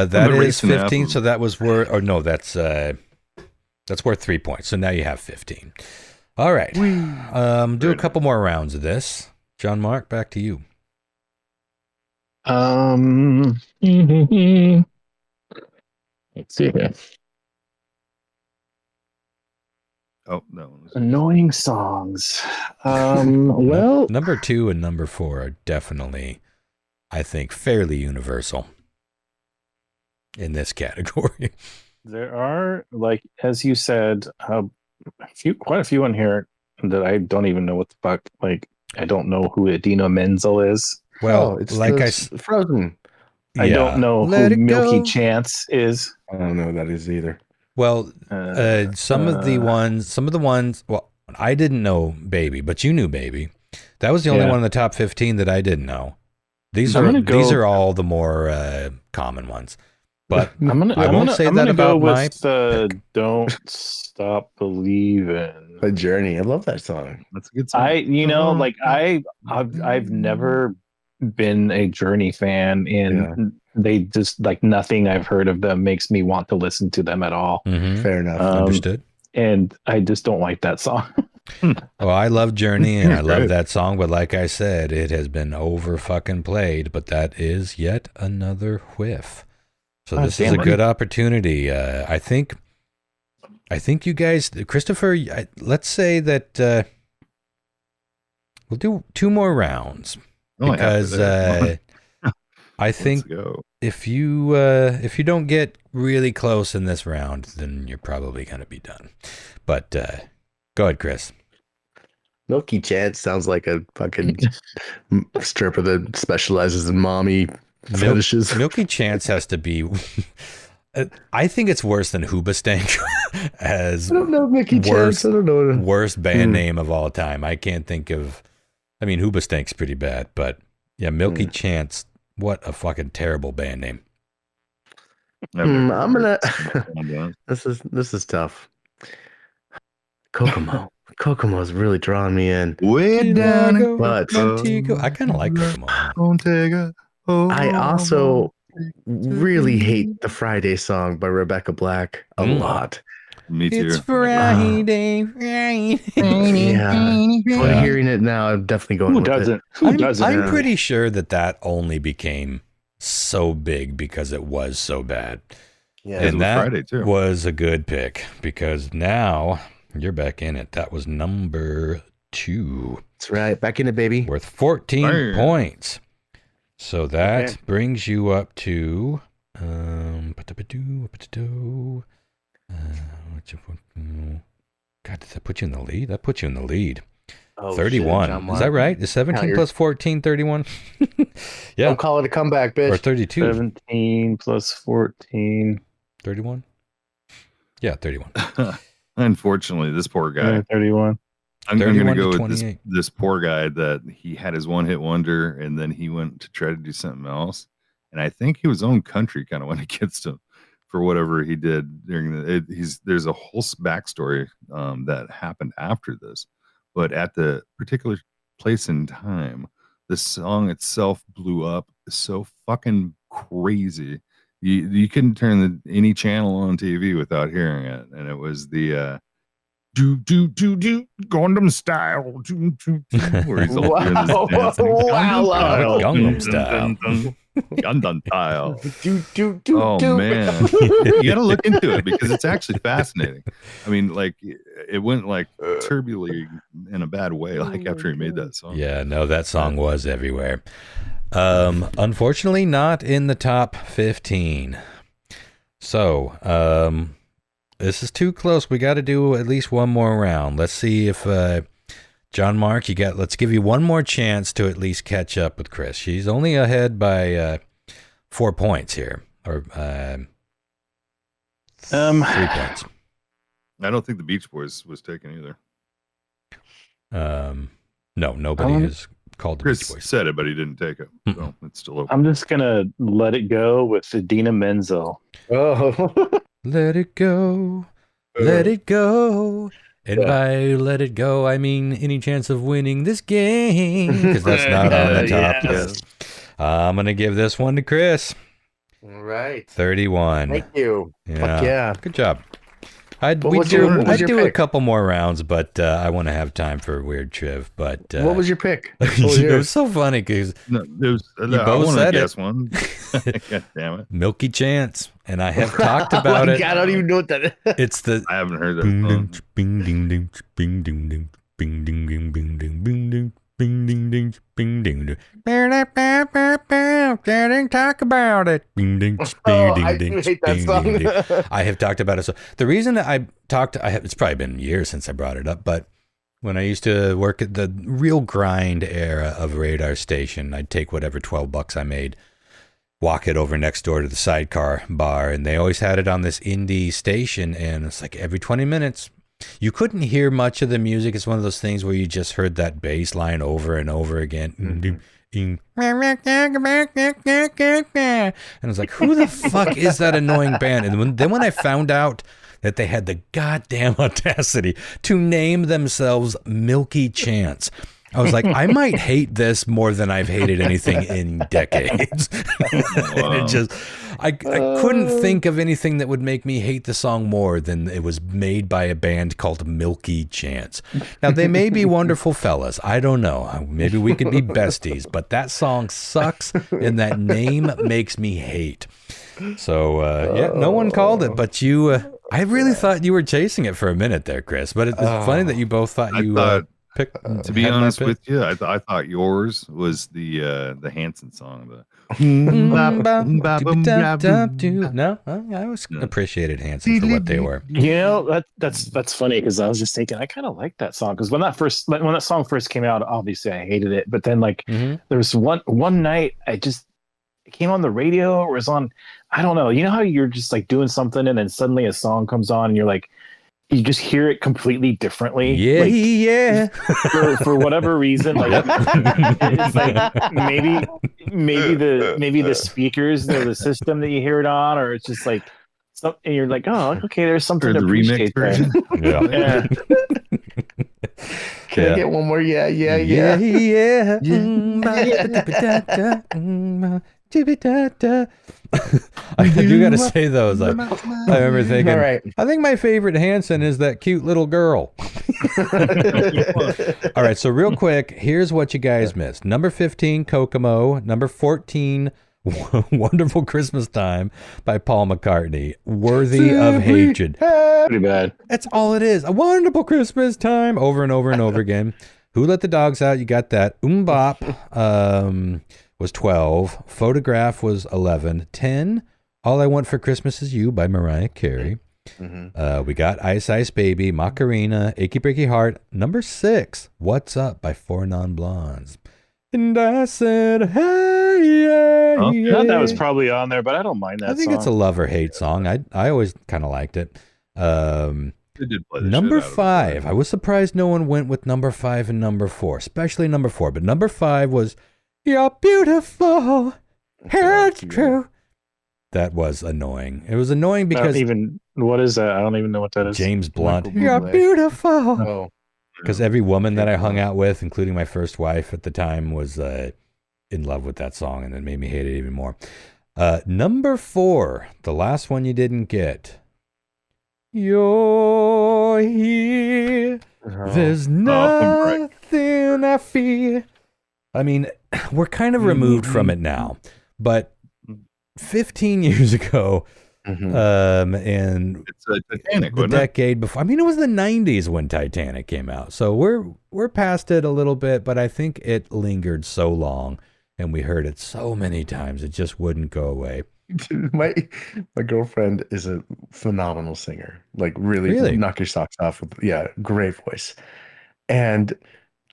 That is 15. So that was worth... Or no, that's worth 3 points. So now you have 15. All right. Do a couple more rounds of this. John Mark, back to you. Let's see here. Oh, no. Annoying songs. Well, number 2 and number 4 are definitely, I think, fairly universal in this category. There are, like, as you said, quite a few in here that I don't even know what the fuck. Like, I don't know who Idina Menzel is. Well, it's like Frozen. I don't know who Milky Chance is. I don't know who that is either. Well, some of the ones. Well, I didn't know Baby, but you knew Baby. That was the only one in the top 15 that I didn't know. These are all the more common ones. But I won't say that about my pick. Don't Stop Believing. The Journey. I love that song. That's a good song. I've never been a Journey fan, and they just, like, nothing I've heard of them makes me want to listen to them at all. Mm-hmm. Fair enough. Understood. And I just don't like that song. Well, I love Journey and I love that song, but like I said, it has been over fucking played, but that is yet another whiff. So this is a good opportunity. I think you guys, Christopher, let's say that we'll do 2 more rounds because I think if you don't get really close in this round, then you're probably going to be done. But go ahead, Chris. Milky Chance sounds like a fucking stripper that specializes in mommy fetishes. Milky Chance has to be. I think it's worse than Hoobastank as I don't know Milky Chance. I don't know. Worst band name of all time. I can't think of. I mean, Hoobastank's pretty bad, but yeah, Milky Chance. What a fucking terrible band name. I'm gonna. This is tough. Kokomo. Kokomo's really drawing me in. Way down, but I kind of like Kokomo. I also really hate the Friday song by Rebecca Black a lot. Me too. It's Friday. Yeah. But hearing it now, I'm definitely going. Who doesn't? I'm pretty sure that only became so big because it was so bad. Yeah, and that was a good pick because now you're back in it. That was number 2. That's right. Back in it, baby. Worth 14 points. So that brings you up to God, does that put you in the lead? That puts you in the lead. 31. Shit, is that right? Is 17 plus 14 31? Yeah. Don't call it a comeback, bitch. Or 32. 17 plus 14. 31? Yeah, 31. Unfortunately, this poor guy. 31. I'm going to go with this poor guy that he had his one-hit wonder, and then he went to try to do something else. And I think he was own country kind of went against him for whatever he did during there's a whole backstory that happened after this. But at the particular place in time, the song itself blew up so fucking crazy. You couldn't turn any channel on TV without hearing it. And it was the do Gundam style. Where he's all doing this dancing. Gangnam style. Gundam style. Oh man, you gotta look into it because it's actually fascinating. I mean, like it went like turbulently in a bad way, like after he made that song. Yeah, no, that song was everywhere. Unfortunately, not in the top 15. So, this is too close. We got to do at least one more round. Let's see if John Mark, let's give you one more chance to at least catch up with Chris. She's only ahead by 4 points here, or 3 points. I don't think the Beach Boys was taken either. No, nobody has called the Chris Beach Boys. Said it, but he didn't take it. So it's still open. I'm just gonna let it go with Idina Menzel. Oh, let it go, let it go. And by let it go, I mean any chance of winning this game, because that's not on the top list. I'm going to give this one to Chris. All right. 31. Thank you. Yeah. Fuck yeah. Good job. I'd do a couple more rounds, but I want to have time for weird triv. But what was your pick? It was so funny because you both said it. One. God damn it, Milky Chance, and I have talked about it. I don't even know what that is. It's the I haven't heard that. Bing ding ding bing ding ding bing ding ding bing ding bing ding bing ding ding bing ding ding. Talk about it. Bing ding bing ding ding. I hate that song. I have talked about it. So the reason that it's probably been years since I brought it up, but when I used to work at the real grind era of Radar Station, I'd take whatever $12 I made, walk it over next door to the Sidecar bar, and they always had it on this indie station, and it's like every 20 minutes. You couldn't hear much of the music. It's one of those things where you just heard that bass line over and over again. Mm-hmm. And I was like, who the fuck is that annoying band? And then when I found out that they had the goddamn audacity to name themselves Milky Chance, I was like, I might hate this more than I've hated anything in decades. I couldn't think of anything that would make me hate the song more than it was made by a band called Milky Chance. Now, they may be wonderful fellas. I don't know. Maybe we could be besties, but that song sucks and that name makes me hate. So yeah, no one called it, but you. I really thought you were chasing it for a minute there, Chris. But it's funny that you both thought you picked. To be honest with you, I thought yours was the Hanson song. No, I always appreciated Hanson for what they were. That's funny because I was just thinking I kind of like that song because when that song first came out, obviously I hated it, but then there was one night it came on the radio or it was on, I don't know, you know how you're just like doing something and then suddenly a song comes on and you're like, you just hear it completely differently. Yeah. For whatever reason, like it's like maybe the speakers, the system that you hear it on, or it's just like and you're like, oh, okay, there's something to appreciate there. Yeah. Can I get one more? Yeah. I do gotta say though, I remember thinking, all right, I think my favorite Hanson is that cute little girl. All right, so real quick, here's what you guys missed. Number 15, Kokomo. Number 14, Wonderful Christmas Time by Paul McCartney. Worthy of hatred. Pretty bad. That's all it is. A wonderful Christmas time over and over and over again. Who Let the Dogs Out? You got that. Bop was 12. Photograph was 11. 10, All I Want for Christmas Is You by Mariah Carey. We got Ice Ice Baby, Macarena, Achy Breaky Heart. Number 6, What's Up by Four Non-Blondes. And I said, hey, yeah. I thought that was probably on there, but I don't mind that song. I think it's a love or hate song. I always kind of liked it. Number 5. I was surprised no one went with number 5 and number 4, especially number 4. But number 5 was You're Beautiful. It's true. That was annoying. It was annoying because what is that? I don't even know what that is. James Blunt. You're beautiful. Oh. Because every woman that I hung out with, including my first wife at the time, was in love with that song, and it made me hate it even more. Number 4, the last one you didn't get. You're here. There's nothing I fear. I mean, we're kind of removed from it now, but 15 years ago, and it's Titanic, the decade before. I mean, it was the 90s when Titanic came out, so we're past it a little bit, but I think it lingered so long, and we heard it so many times, it just wouldn't go away. My girlfriend is a phenomenal singer, like really knock your socks off with great voice. And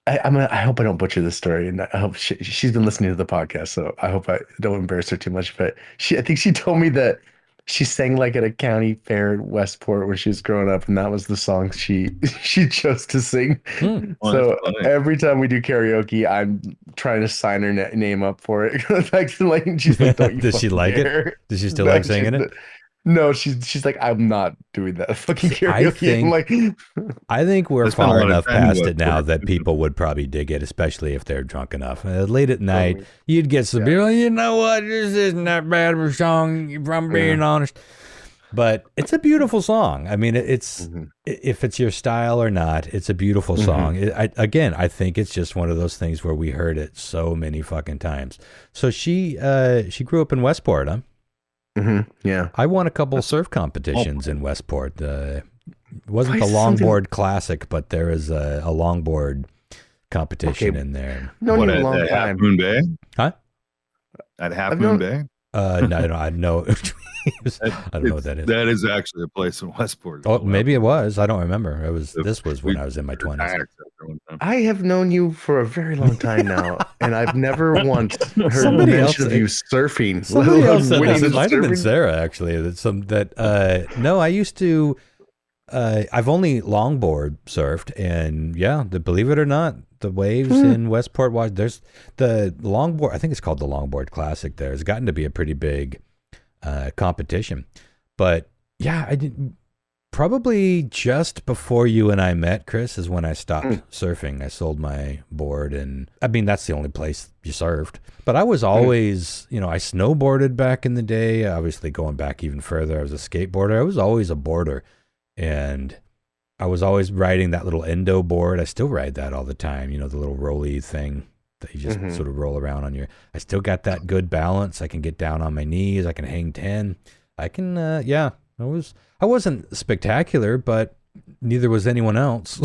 I hope I don't butcher this story, and I hope she's been listening to the podcast, so I hope I don't embarrass her too much. But I think she told me that she sang like at a county fair in Westport when she was growing up, and that was the song she chose to sing. So every time we do karaoke, I'm trying to sign her name up for it. She's like, "Don't you?" Does she like it? Does she still like singing it? No, she's like, I'm not doing that fucking karaoke. I think we're far enough past it now that people would probably dig it, especially if they're drunk enough. Late at night, you'd get some people, you know what, this isn't that bad of a song, if I'm being honest. But it's a beautiful song. I mean, it's if it's your style or not, it's a beautiful song. I think it's just one of those things where we heard it so many fucking times. So she grew up in Westport, huh? Yeah, I won a couple surf competitions in Westport. It wasn't the longboard classic, but there is a longboard competition in there. No, a long time. Half Moon Bay? Huh? At Half Moon Bay? No, I know. I don't know what that is. That is actually a place in Westport. Oh, maybe it was. I don't remember. This was when I was in my 20s. I have known you for a very long time now, and I've never once heard mention of you surfing. Somebody else said this. It might have been Sarah, actually. No, I used to. I've only longboard surfed, and believe it or not, the waves in Westport, there's the longboard. I think it's called the Longboard Classic. There's gotten to be a pretty big competition, but I didn't. Probably just before you and I met, Chris, is when I stopped surfing. I sold my board, and I mean, that's the only place you surfed. But I was always, I snowboarded back in the day. Obviously, going back even further, I was a skateboarder. I was always a boarder, and I was always riding that little endo board. I still ride that all the time, the little rolly thing. that you just sort of roll around on your. I still got that good balance. I can get down on my knees. I can hang 10. I can, I wasn't spectacular, but neither was anyone else.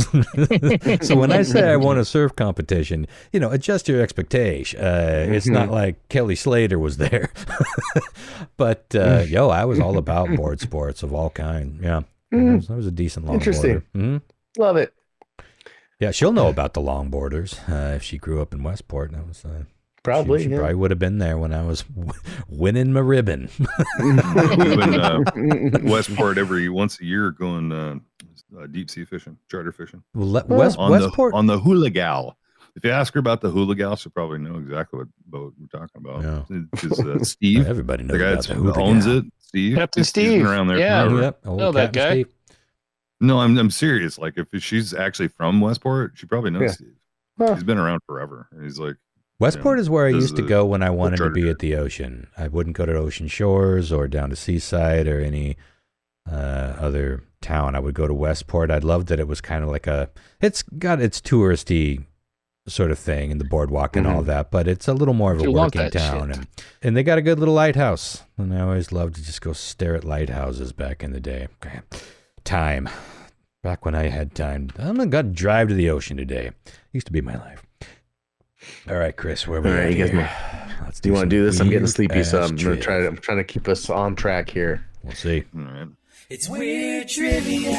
So when I say I won a surf competition, adjust your expectation. It's not like Kelly Slater was there. But, I was all about board sports of all kinds. Yeah. I was a decent longboarder. Interesting. Love it. Yeah, she'll know about the longboarders if she grew up in Westport. That was probably. She probably would have been there when I was winning my ribbon. Westport once a year going deep sea fishing, charter fishing. Well, Westport on the Hula Gal. If you ask her about the Hula Gal, she'll probably know exactly what boat we're talking about. Yeah. Because Steve, everybody knows the guy about the Hula owns Gal. it. Steve, Captain Steve, he's been around there forever. Yep, know that guy. Steve. No, I'm serious. Like if she's actually from Westport, she probably knows Steve. He's been around forever. And he's like, Westport is where I used to go when I wanted to be at the ocean. I wouldn't go to Ocean Shores or down to Seaside or any other town. I would go to Westport. I loved that it was kind of like it's got its touristy sort of thing and the boardwalk and all that, but it's a little more of a working town. And they got a good little lighthouse. And I always loved to just go stare at lighthouses back in the day. Okay. Time. Back when I had time. I'm going to drive to the ocean today. Used to be my life. All right, Chris, where are we at here? Do you want to do this? I'm getting sleepy, so I'm trying to keep us on track here. We'll see. all right. It's Weird Trivia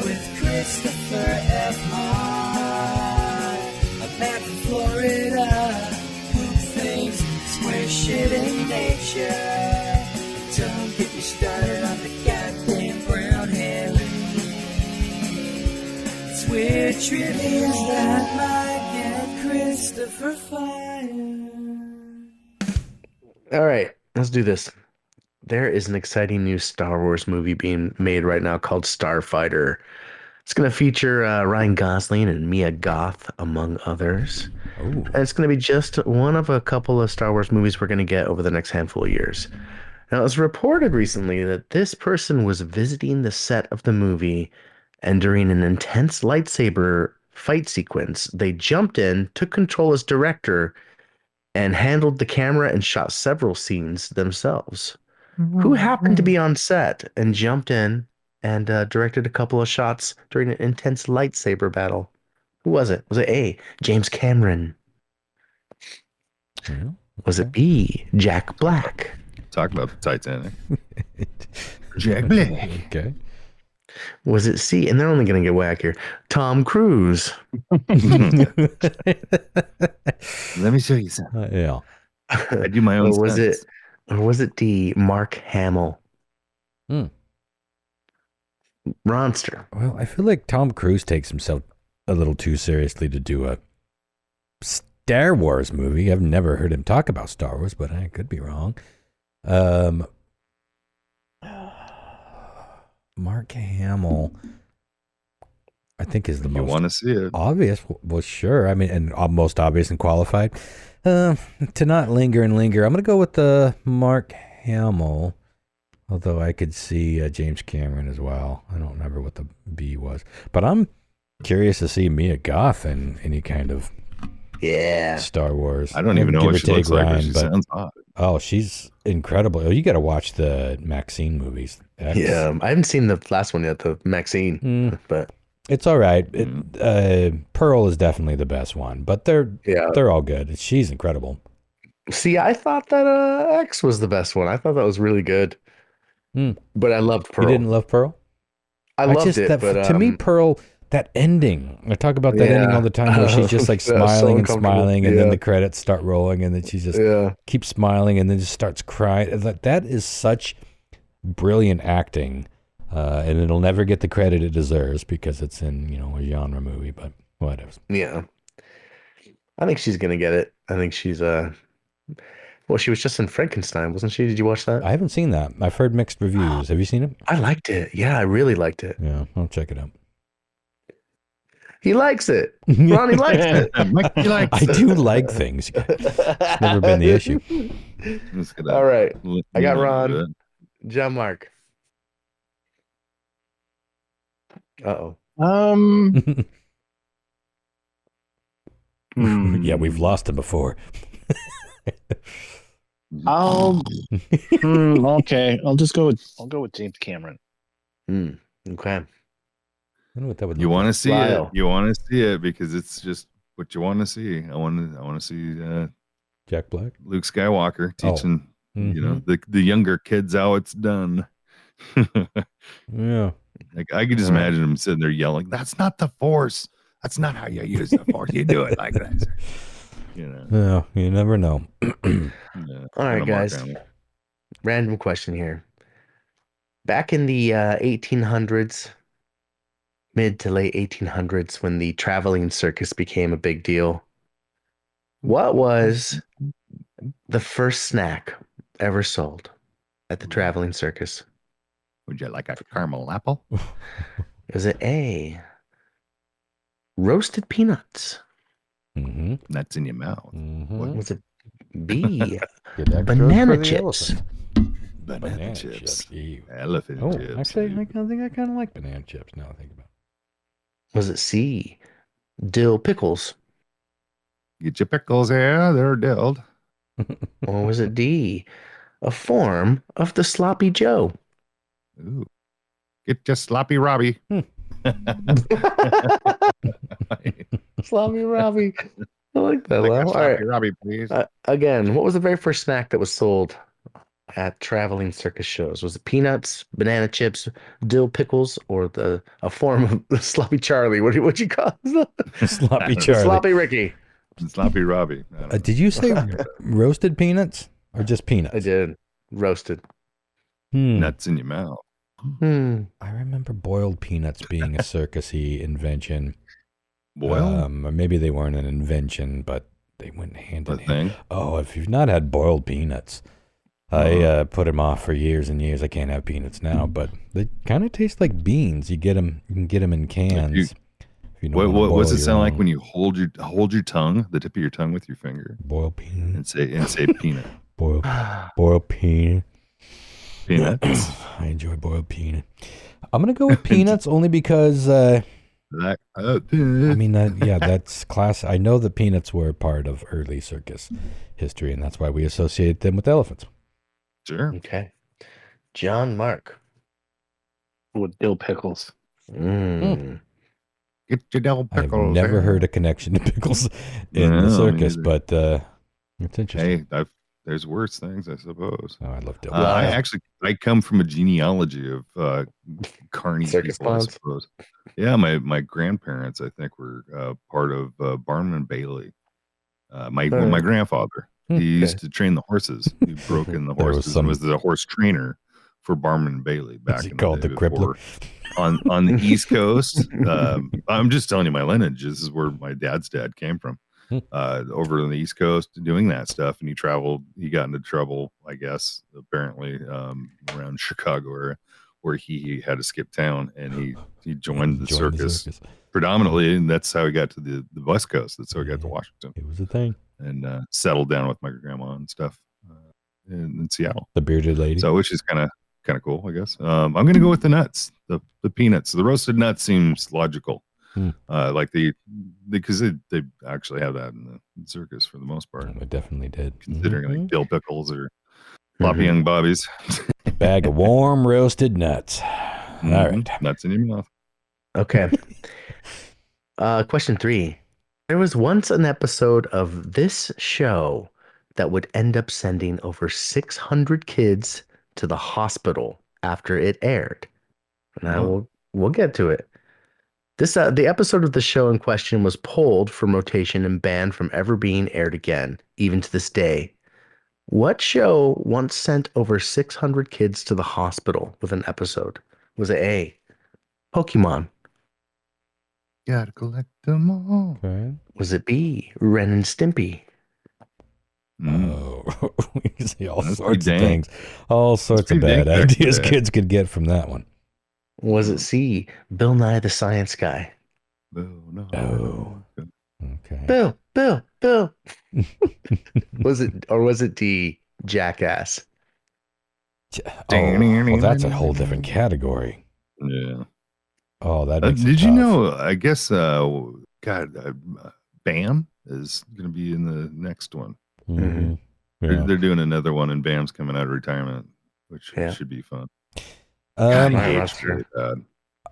with Christopher F. Hart, a man from Florida, poop things, square shit in nature. Don't get me started on the goddamn brown hair. It's Weird Trivia that might get Christopher fired. All right, let's do this. There is an exciting new Star Wars movie being made right now called Starfighter. It's going to feature Ryan Gosling and Mia Goth, among others. Oh. And it's going to be just one of a couple of Star Wars movies we're going to get over the next handful of years. Now, it was reported recently that this person was visiting the set of the movie, and during an intense lightsaber fight sequence, they jumped in, took control as director, and handled the camera and shot several scenes themselves. Who happened to be on set and jumped in and directed a couple of shots during an intense lightsaber battle? Who was it? Was it A, James Cameron? Yeah. Was it B, Jack Black? Talk about the Titanic. Jack Black. Okay. Was it C, and they're only going to get wackier, Tom Cruise? Let me show you something. Yeah. I do my own stunts. Or was it D, Mark Hamill? Ronster. Well, I feel like Tom Cruise takes himself a little too seriously to do a Star Wars movie. I've never heard him talk about Star Wars, but I could be wrong. Mark Hamill, I think, is the most. You want to see it? Obvious. Well, sure. I mean, and most obvious and qualified. To not linger and linger, I'm going to go with the Mark Hamill. Although I could see James Cameron as well. I don't remember what the B was, but I'm curious to see Mia Goth in any kind of Star Wars. I don't even know what she looks like, but she sounds hot. Oh, she's incredible. Oh, you got to watch the Maxine movies. Yeah, I haven't seen the last one yet, the Maxine, but it's all right. Pearl is definitely the best one, but they're all good. She's incredible. See, I thought that X was the best one. I thought that was really good. But I loved Pearl. You didn't love Pearl? I loved it, but to me, Pearl, that ending. I talk about that ending all the time, where she's just like smiling and smiling, and then the credits start rolling, and then she just keeps smiling, and then just starts crying. That is such brilliant acting, and it'll never get the credit it deserves because it's in a genre movie. But whatever. Yeah, I think she's gonna get it. I think she's Well, she was just in Frankenstein, wasn't she? Did you watch that? I haven't seen that. I've heard mixed reviews. Have you seen it? I liked it. Yeah, I really liked it. Yeah, I'll check it out. He likes it. Ronnie likes it. I do like things. It's never been the issue. All right. I got Ron. John Mark. Yeah, we've lost him before. Okay. I'll go with James Cameron. Okay. I don't know what that would You look want to like. see Lyle. it. You want to see it because it's just what you want to see. I want to see Jack Black? Luke Skywalker teaching the younger kids how it's done. Yeah. Like I could just imagine him sitting there yelling, "That's not the Force. That's not how you use the Force. You do it like this." Yeah, you never know. All right, guys. Random question here. Back in the 1800s, mid to late 1800s, when the traveling circus became a big deal, what was the first snack ever sold at the traveling circus? Would you like a caramel apple? Was it A, roasted peanuts? Nuts in your mouth. What was it? B, Banana banana chips. Banana chips. Ew. Elephant chips. Actually, I think I kind of like banana chips now I think about it. Was it C, dill pickles? Get your pickles here. They're dilled. Or was it D, a form of the sloppy Joe? Ooh. Get your sloppy Robbie. Sloppy Robbie. I like that. Like All sloppy right. Robbie, please. Again, what was the very first snack that was sold at traveling circus shows? Was it peanuts, banana chips, dill pickles, or a form of the sloppy Charlie? What'd you call it? Sloppy Charlie. Sloppy Ricky. Sloppy Robbie. Did you say roasted peanuts or just peanuts? I did. Roasted. Nuts in your mouth. I remember boiled peanuts being a circusy invention. Boiled? Or maybe they weren't an invention, but they went hand in hand. Thing? Oh, if you've not had boiled peanuts, I put them off for years and years. I can't have peanuts now, but they kind of taste like beans. You can get them in cans. What's it sound like when you hold your tongue, the tip of your tongue with your finger? Boiled peanut. And say peanut. Boiled peanut. Peanuts. I enjoy boiled peanut. I'm gonna go with peanuts only because that's class. I know that peanuts were part of early circus history, and that's why we associate them with elephants. Sure. Okay. John Mark. With dill pickles. Get your dill pickles. I've never heard a connection to pickles in the circus, but it's interesting. Hey, there's worse things, I suppose. Oh, I love dill. I come from a genealogy of carny circus people, clowns. I suppose. Yeah, my grandparents, I think, were part of Barnum and Bailey. My grandfather, he used to train the horses. He broke in the horses and was the horse trainer for Barnum and Bailey back in the day crippler on the East Coast. I'm just telling you my lineage. This is where my dad's dad came from. Over on the East Coast doing that stuff, and he got into trouble, I guess, apparently around Chicago where he had to skip town, and he joined the circus predominantly, and that's how he got to the West Coast. That's how he got to Washington. It was a thing. And settled down with my grandma and stuff in Seattle. The bearded lady. So which is kind of cool, I guess. I'm gonna go with the nuts, the peanuts. The roasted nuts seems logical. Because they actually have that in the circus for the most part. It definitely did. Considering like dill pickles or floppy young bobbies. Bag of warm roasted nuts. All right. Nuts in your mouth. Okay. Question 3. There was once an episode of this show that would end up sending over 600 kids to the hospital after it aired. Now we'll get to it. The episode of the show in question was pulled from rotation and banned from ever being aired again, even to this day. What show once sent over 600 kids to the hospital with an episode? Was it A, Pokemon? Gotta collect them all. Okay. Was it B, Ren and Stimpy? Oh, you see all sorts of things. All sorts of bad ideas kids could get from that one. Was it C, Bill Nye the Science Guy? Oh. Okay. Bill. Was it D, Jackass? Well, that's a whole different category. Yeah. Oh, that makes did you know? I guess. Bam. is going to be in the next one. Mm-hmm. Yeah. They're doing another one, and Bam's coming out of retirement, which should be fun. God,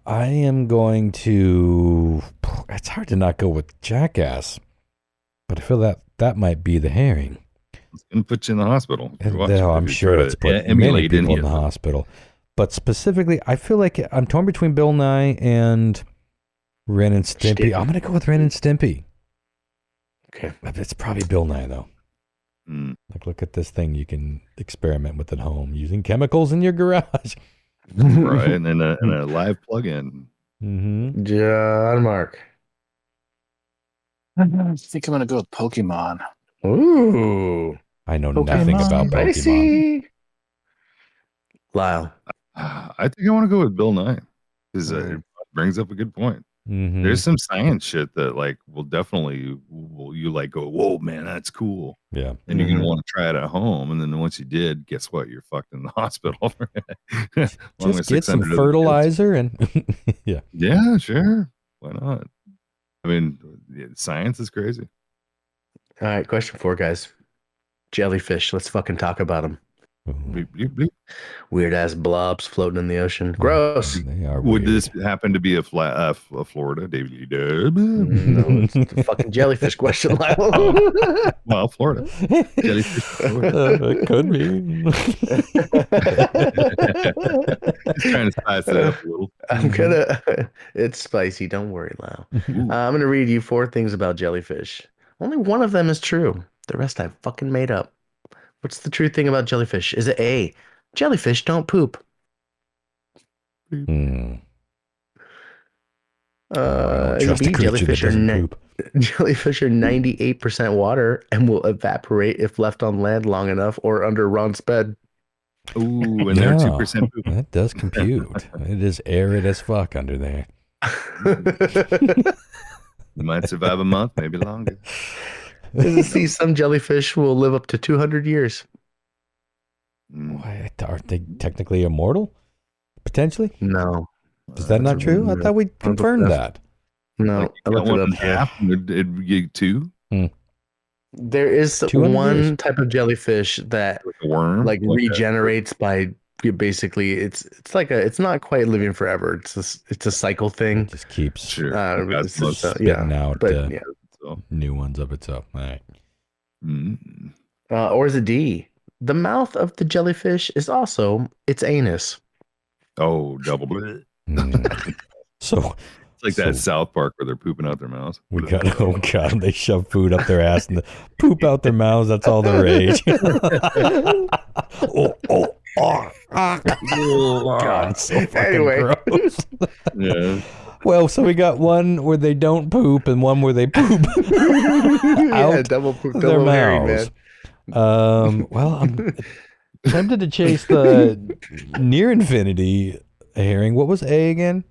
I am going to. It's hard to not go with Jackass, but I feel that might be the herring. It's going to put you in the hospital. I'm sure it's put many people in the hospital. But specifically, I feel like I'm torn between Bill Nye and Ren and Stimpy. I'm going to go with Ren and Stimpy. Okay. It's probably Bill Nye, though. Mm. Like, look at this thing you can experiment with at home using chemicals in your garage. Right, and then a live plug-in. Mm-hmm. John Mark. I think I'm going to go with Pokemon. Ooh. I know nothing about Pokemon. Lyle. I think I want to go with Bill Nye because it brings up a good point. Mm-hmm. There's some science shit that like will definitely you like go, whoa man, that's cool. Yeah. And you're gonna want to try it at home, and then once you did, guess what? You're fucked in the hospital. Just get some fertilizer and yeah, sure. Why not? I mean, science is crazy. All right, question 4, guys. Jellyfish. Let's fucking talk about them. Bleep, bleep, bleep. Weird ass blobs floating in the ocean. Gross. They are Would weird. this happen to be a Florida David Dub? No, it's the fucking jellyfish question, Lyle. Well, Florida. Jellyfish. Florida. It could be. Just trying to spice it up a little. It's spicy. Don't worry, Lyle. I'm gonna read you 4 things about jellyfish. Only one of them is true. The rest I fucking made up. What's the true thing about jellyfish? Is it A, jellyfish don't poop? Just B, a creature jellyfish that doesn't poop. Jellyfish are 98% water and will evaporate if left on land long enough or under Ron's bed. Ooh, and they're 2% poop. That does compute. It is arid as fuck under there. You might survive a month, maybe longer. See, some jellyfish will live up to 200 years. Why, aren't they technically immortal? Potentially? No. Is that not true? I thought we confirmed that. No, like I looked it up. Half, it'd get 2. There is one type of jellyfish that like a worm, like regenerates by basically it's not quite living forever. It's a cycle thing. It just keeps spitting out new ones of itself. All right. Or is it D? The mouth of the jellyfish is also its anus. Oh, double blit. So it's like that South Park where they're pooping out their mouths. Oh god, they shove food up their ass and poop out their mouths. That's all the rage. God, so fucking gross. Yeah. Well, so we got one where they don't poop and one where they poop out double poop, their double herring, mouths. man. Well, I'm tempted to chase the near infinity herring. What was A again?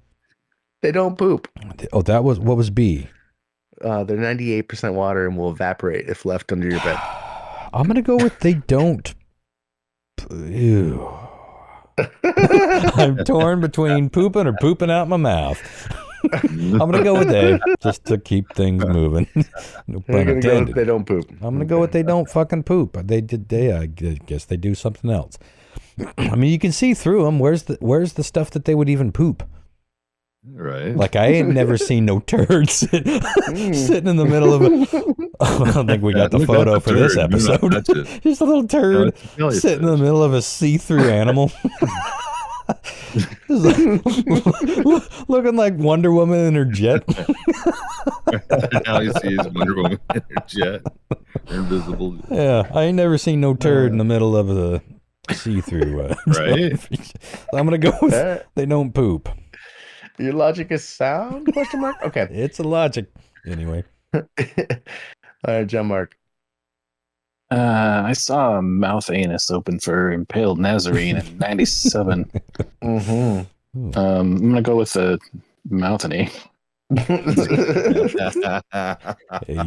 They don't poop. Oh, what was B? They're 98% water and will evaporate if left under your bed. I'm gonna go with they don't. Ew. I'm torn between pooping or pooping out my mouth. I'm gonna go with A just to keep things moving. No pun intended. They don't poop. I'm gonna go with they don't fucking poop. I guess they do something else. I mean, you can see through them. Where's the stuff that they would even poop? Right. Like I ain't never seen no turd sitting in the middle of it. I don't think we got the photo for this episode. Just a little turd sitting in the middle of a see-through animal. Looking like Wonder Woman in her jet. Now you see is Wonder Woman in her jet. Invisible. Yeah, I ain't never seen no turd in the middle of a see-through. Right. I'm gonna go with they don't poop. Your logic is sound? Question mark. Okay, it's a logic anyway. All right, John Mark. I saw a mouth anus open for Impaled Nazarene in 97. Mm-hmm. I'm gonna go with the mouthany. The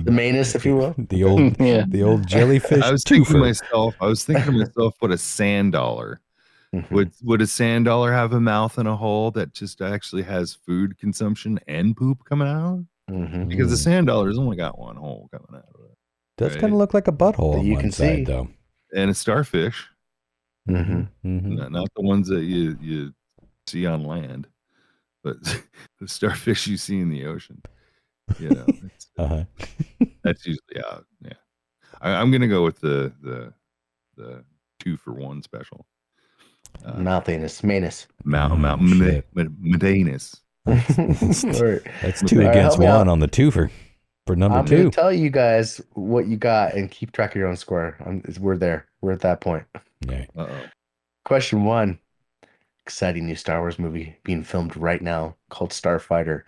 manus, if you will. The old jellyfish. I was thinking to myself, what a sand dollar. Would a sand dollar have a mouth and a hole that just actually has food consumption and poop coming out? because the sand dollar's only got one hole coming out of it. Does kind of look like a butthole on one side, though. And a starfish. Not the ones that you see on land, but the starfish you see in the ocean. You know, that's usually out. Yeah, I'm gonna go with the 2-for-1 special. Manus. Medinus. That's 2 against 1 on the twofer for number 2. I'm gonna tell you guys what you got and keep track of your own score. We're there. We're at that point. Yeah. Question 1. Exciting new Star Wars movie being filmed right now called Starfighter.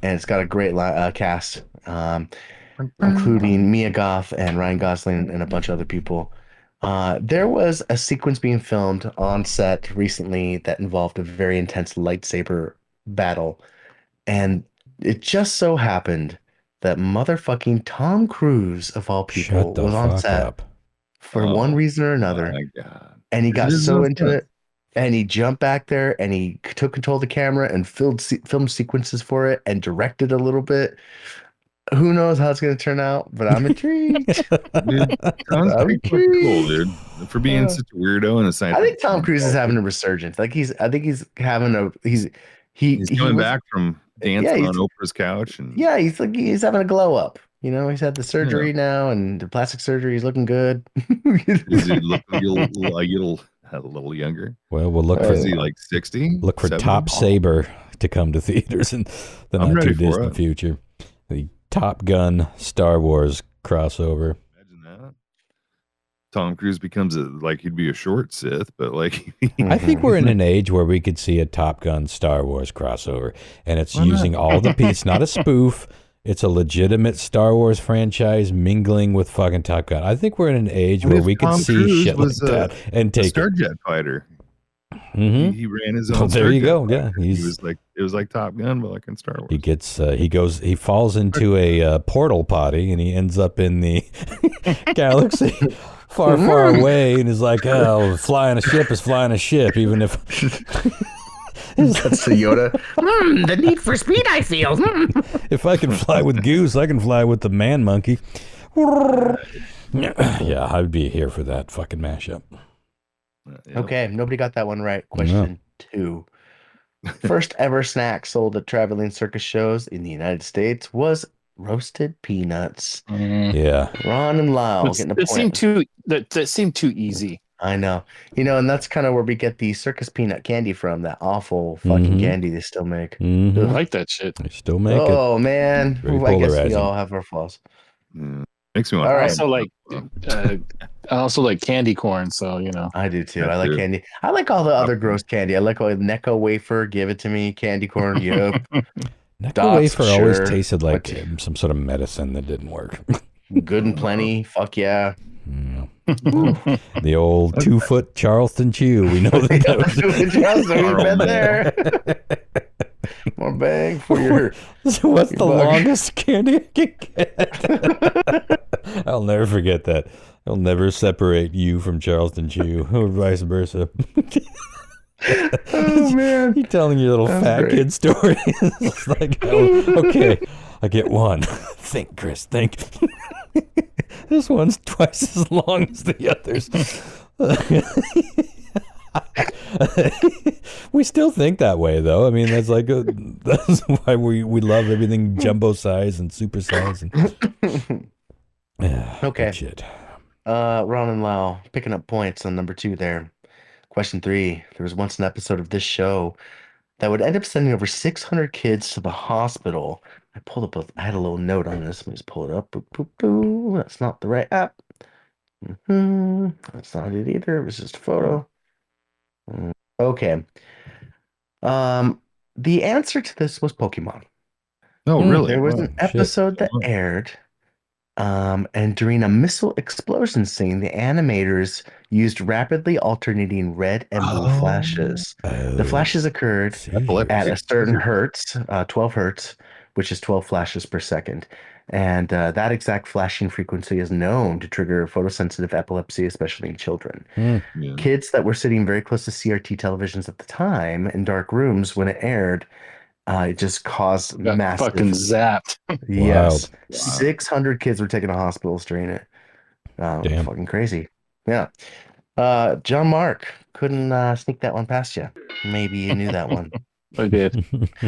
And it's got a great cast, including Mia Goth and Ryan Gosling and a bunch of other people. There was a sequence being filmed on set recently that involved a very intense lightsaber battle. And it just so happened that motherfucking Tom Cruise, of all people, was on set for one reason or another. My God. And he got so into it. And he jumped back there and he took control of the camera and filmed sequences for it and directed a little bit. Who knows how it's going to turn out, but I'm intrigued. Dude, I'm intrigued. Cool, dude. For being such a weirdo and a scientist. I think Tom Cruise is having a resurgence. Like he's coming back from dancing on Oprah's couch. And he's having a glow up. You know, he's had the surgery now and the plastic surgery. He's looking good. Does he look a little younger? Well, we'll look for. Is he like 60? Look for 70? Top Saber to come to theaters in the not too distant future. The Top Gun Star Wars crossover. Imagine that. Tom Cruise becomes he'd be a short Sith, but like. I think we're in an age where we could see a Top Gun Star Wars crossover, and it's using all the pieces, not a spoof. It's a legitimate Star Wars franchise mingling with fucking Top Gun. I think we're in an age where we could see shit like that and take a Starjet fighter. He ran his own. There you go. Fighter. Yeah, it was like Top Gun, but like in Star Wars. He falls into a portal potty and he ends up in the galaxy far, far away, and is like, "Oh, flying a ship is flying a ship, even if." That's the Yoda. The need for speed I feel. If I can fly with Goose, I can fly with the man monkey. Yeah, I'd be here for that fucking mashup. Okay, nobody got that one right. Question 2. First ever snack sold at traveling circus shows in the United States was roasted peanuts. Yeah. Ron and Lyle getting a point. That seemed too easy. I know. You know, and that's kind of where we get the circus peanut candy from, that awful fucking candy they still make. I like that shit. They still make it. Oh, man. I guess we all have our flaws. Makes me want I also like candy corn, so, you know. I do, too. I like candy. I like all the other gross candy. I like Necco wafer. Give it to me. Candy corn. Yep. Necco wafer always tasted like some sort of medicine that didn't work. Good and plenty. Fuck yeah. The old 2-foot Charleston chew. We know that we've been there. More bang for your. What's the longest candy I can get? I'll never forget that. I'll never separate you from Charleston chew, or vice versa. Oh man! You telling your little fat kid story? It's like, okay, I get one. Think, Chris. Think. This one's twice as long as the others. We still think that way, though. I mean, that's why we love everything jumbo size and super size. Okay. Shit. Ron and Lau picking up points on number 2 there. Question 3. There was once an episode of this show that would end up sending over 600 kids to the hospital. I had a little note on this. Let me just pull it up. Boop, boop, boop. That's not the right app. That's not it either. It was just a photo. Okay. The answer to this was Pokemon. Oh, really? There was an episode that aired, and during a missile explosion scene, the animators used rapidly alternating red and blue flashes. The flashes occurred at a certain hertz, 12 hertz, which is 12 flashes per second. And that exact flashing frequency is known to trigger photosensitive epilepsy, especially in children. Yeah. Kids that were sitting very close to CRT televisions at the time in dark rooms when it aired It just caused Got massive. fucking zapped. Yes, Wild. 600 kids were taken to hospitals during it. Damn. Fucking crazy. Yeah. John Mark couldn't sneak that one past you. Maybe you knew that one. I did.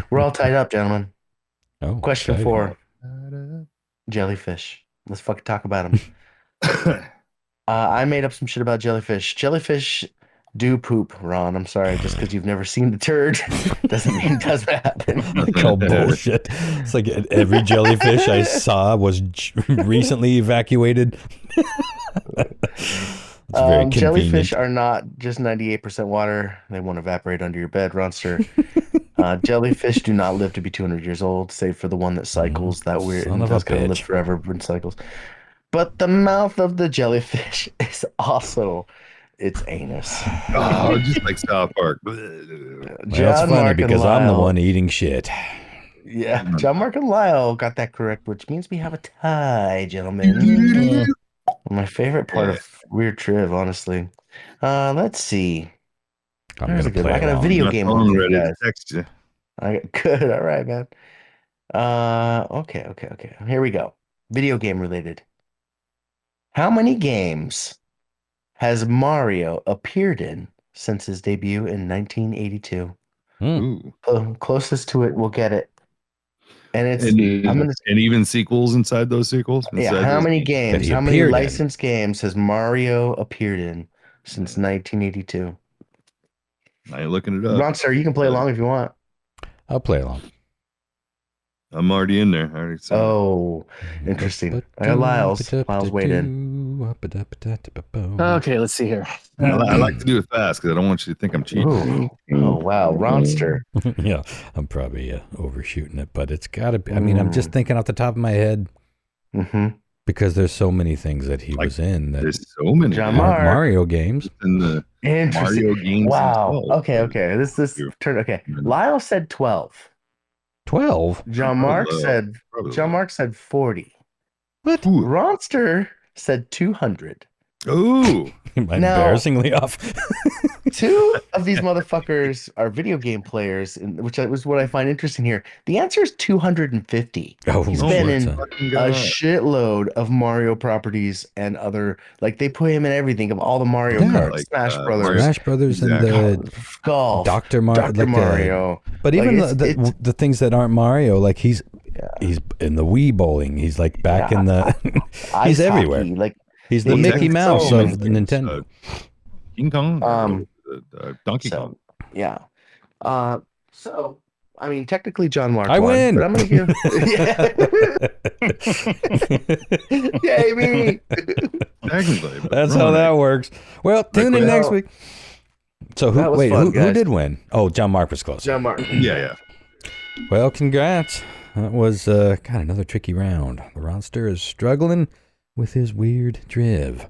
We're all tied up, gentlemen. Oh, Question exciting. 4: jellyfish. Let's fucking talk about them. I made up some shit about jellyfish. Jellyfish do poop, Ron. I'm sorry, just because you've never seen the turd doesn't mean it doesn't happen. Call bullshit. It's like every jellyfish I saw was recently evacuated. It's very Jellyfish convenient. are not just 98% water. They won't evaporate under your bed, Ronster. Jellyfish do not live to be 200 years old, save for the one that cycles that weird Son and of a does kind of live bitch. forever in cycles. But the mouth of the jellyfish is also its anus. Oh, just like South Park. Well, it's John funny Mark and because I'm the Lyle. one eating shit. Yeah, John Mark and Lyle got that correct, which means we have a tie, gentlemen. My favorite part of Weird Triv, honestly. Let's see. I'm There's gonna a good play one. I got a along. video My game phone one for you ready guys. to text you. Good. All right, man. Okay. Here we go. Video game related. How many games has Mario appeared in since his debut in 1982? Ooh. Closest to it will get it. And it's And even sequels inside those sequels? how many That games? he How many appeared in. licensed games has Mario appeared in since 1982? I ain't looking it up. Monster, you can play along if you want. I'll play along. I'm already in there. I already saw it. Oh, interesting. I got Lyle's. Lyle's weighed in. Okay, let's see here. I like to do it fast because I don't want you to think I'm cheating. Ooh. Oh, wow. Ronster. Yeah, I'm probably overshooting it, but it's got to be. I mean, I'm just thinking off the top of my head Mm-hmm. because there's so many things that he was in that There's so many John aren't Mark. Mario games. in the Interesting. Mario games. Wow. themselves. Okay. This turn. Okay. Lyle said 12. 12? John Mark said 40. What? Ronster said 200. Ooh. Am I Now- embarrassingly off? 2 of these motherfuckers are video game players, which was what I find interesting here. The answer is 250. Oh, He's Oh been my in fucking a God. shitload of Mario properties and other, like they put him in everything of all the Mario Yeah. Kart, Like, Smash Mario- Brothers, Smash Brothers and the Golf, Dr. Dr. Mario. But Like, even it's- the things that aren't Mario, like he's in the Wii bowling. He's like back in the. Ice He's everywhere. hockey, like He's the he's Mickey in Mouse so of many the Nintendo. King Kong. Donkey so Kong. yeah. So I mean, technically John Mark I won, win. but I'm gonna give. Yay me! Technically. but That's how Ron, that works. Well, tune in next week. So That was who fun, who guys. did win? Oh, John Mark was close. John Mark. Yeah. Well, congrats. That was another tricky round. The Ronster is struggling with his weird driv.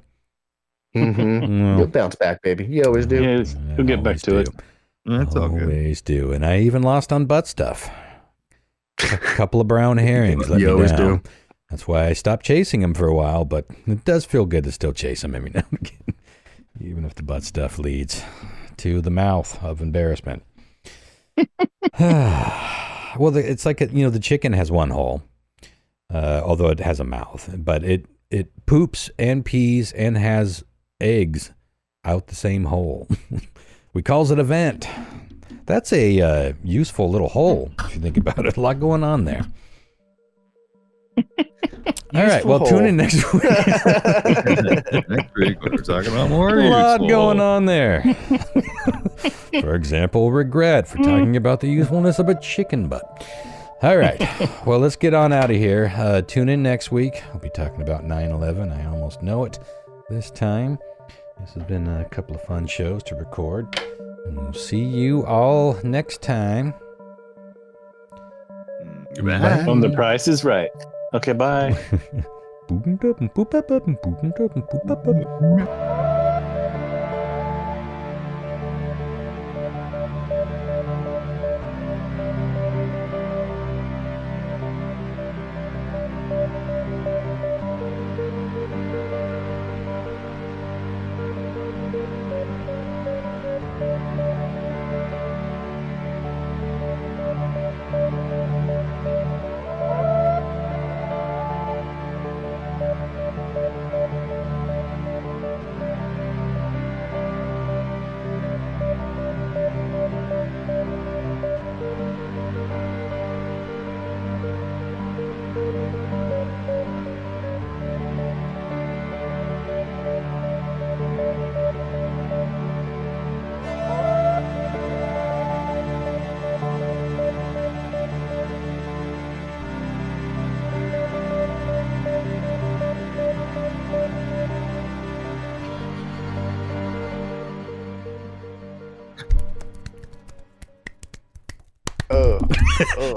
Mm-hmm. You'll bounce back, baby. You always do. Yeah, we'll get back Always to it. do. That's all good. Always do. And I even lost on butt stuff. A couple of brown herrings let You me always down. do. That's why I stopped chasing him for a while, but it does feel good to still chase him every now and again, even if the butt stuff leads to the mouth of embarrassment. Well, it's like, the chicken has one hole, although it has a mouth, but it poops and pees and has eggs out the same hole. We calls it a vent. That's a useful little hole, if you think about it. A lot going on there. All right, well, tune in next week. Next week, we're talking about more. A lot going on there. For example, regret for talking about the usefulness of a chicken butt. All right, well, let's get on out of here. Tune in next week. We'll be talking about 9/11. I almost know it this time. This has been a couple of fun shows to record. And we'll see you all next time. Goodbye. The Price is Right. Okay, bye.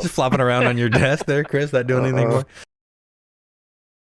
Just flopping around on your desk there, Chris. Not doing anything more.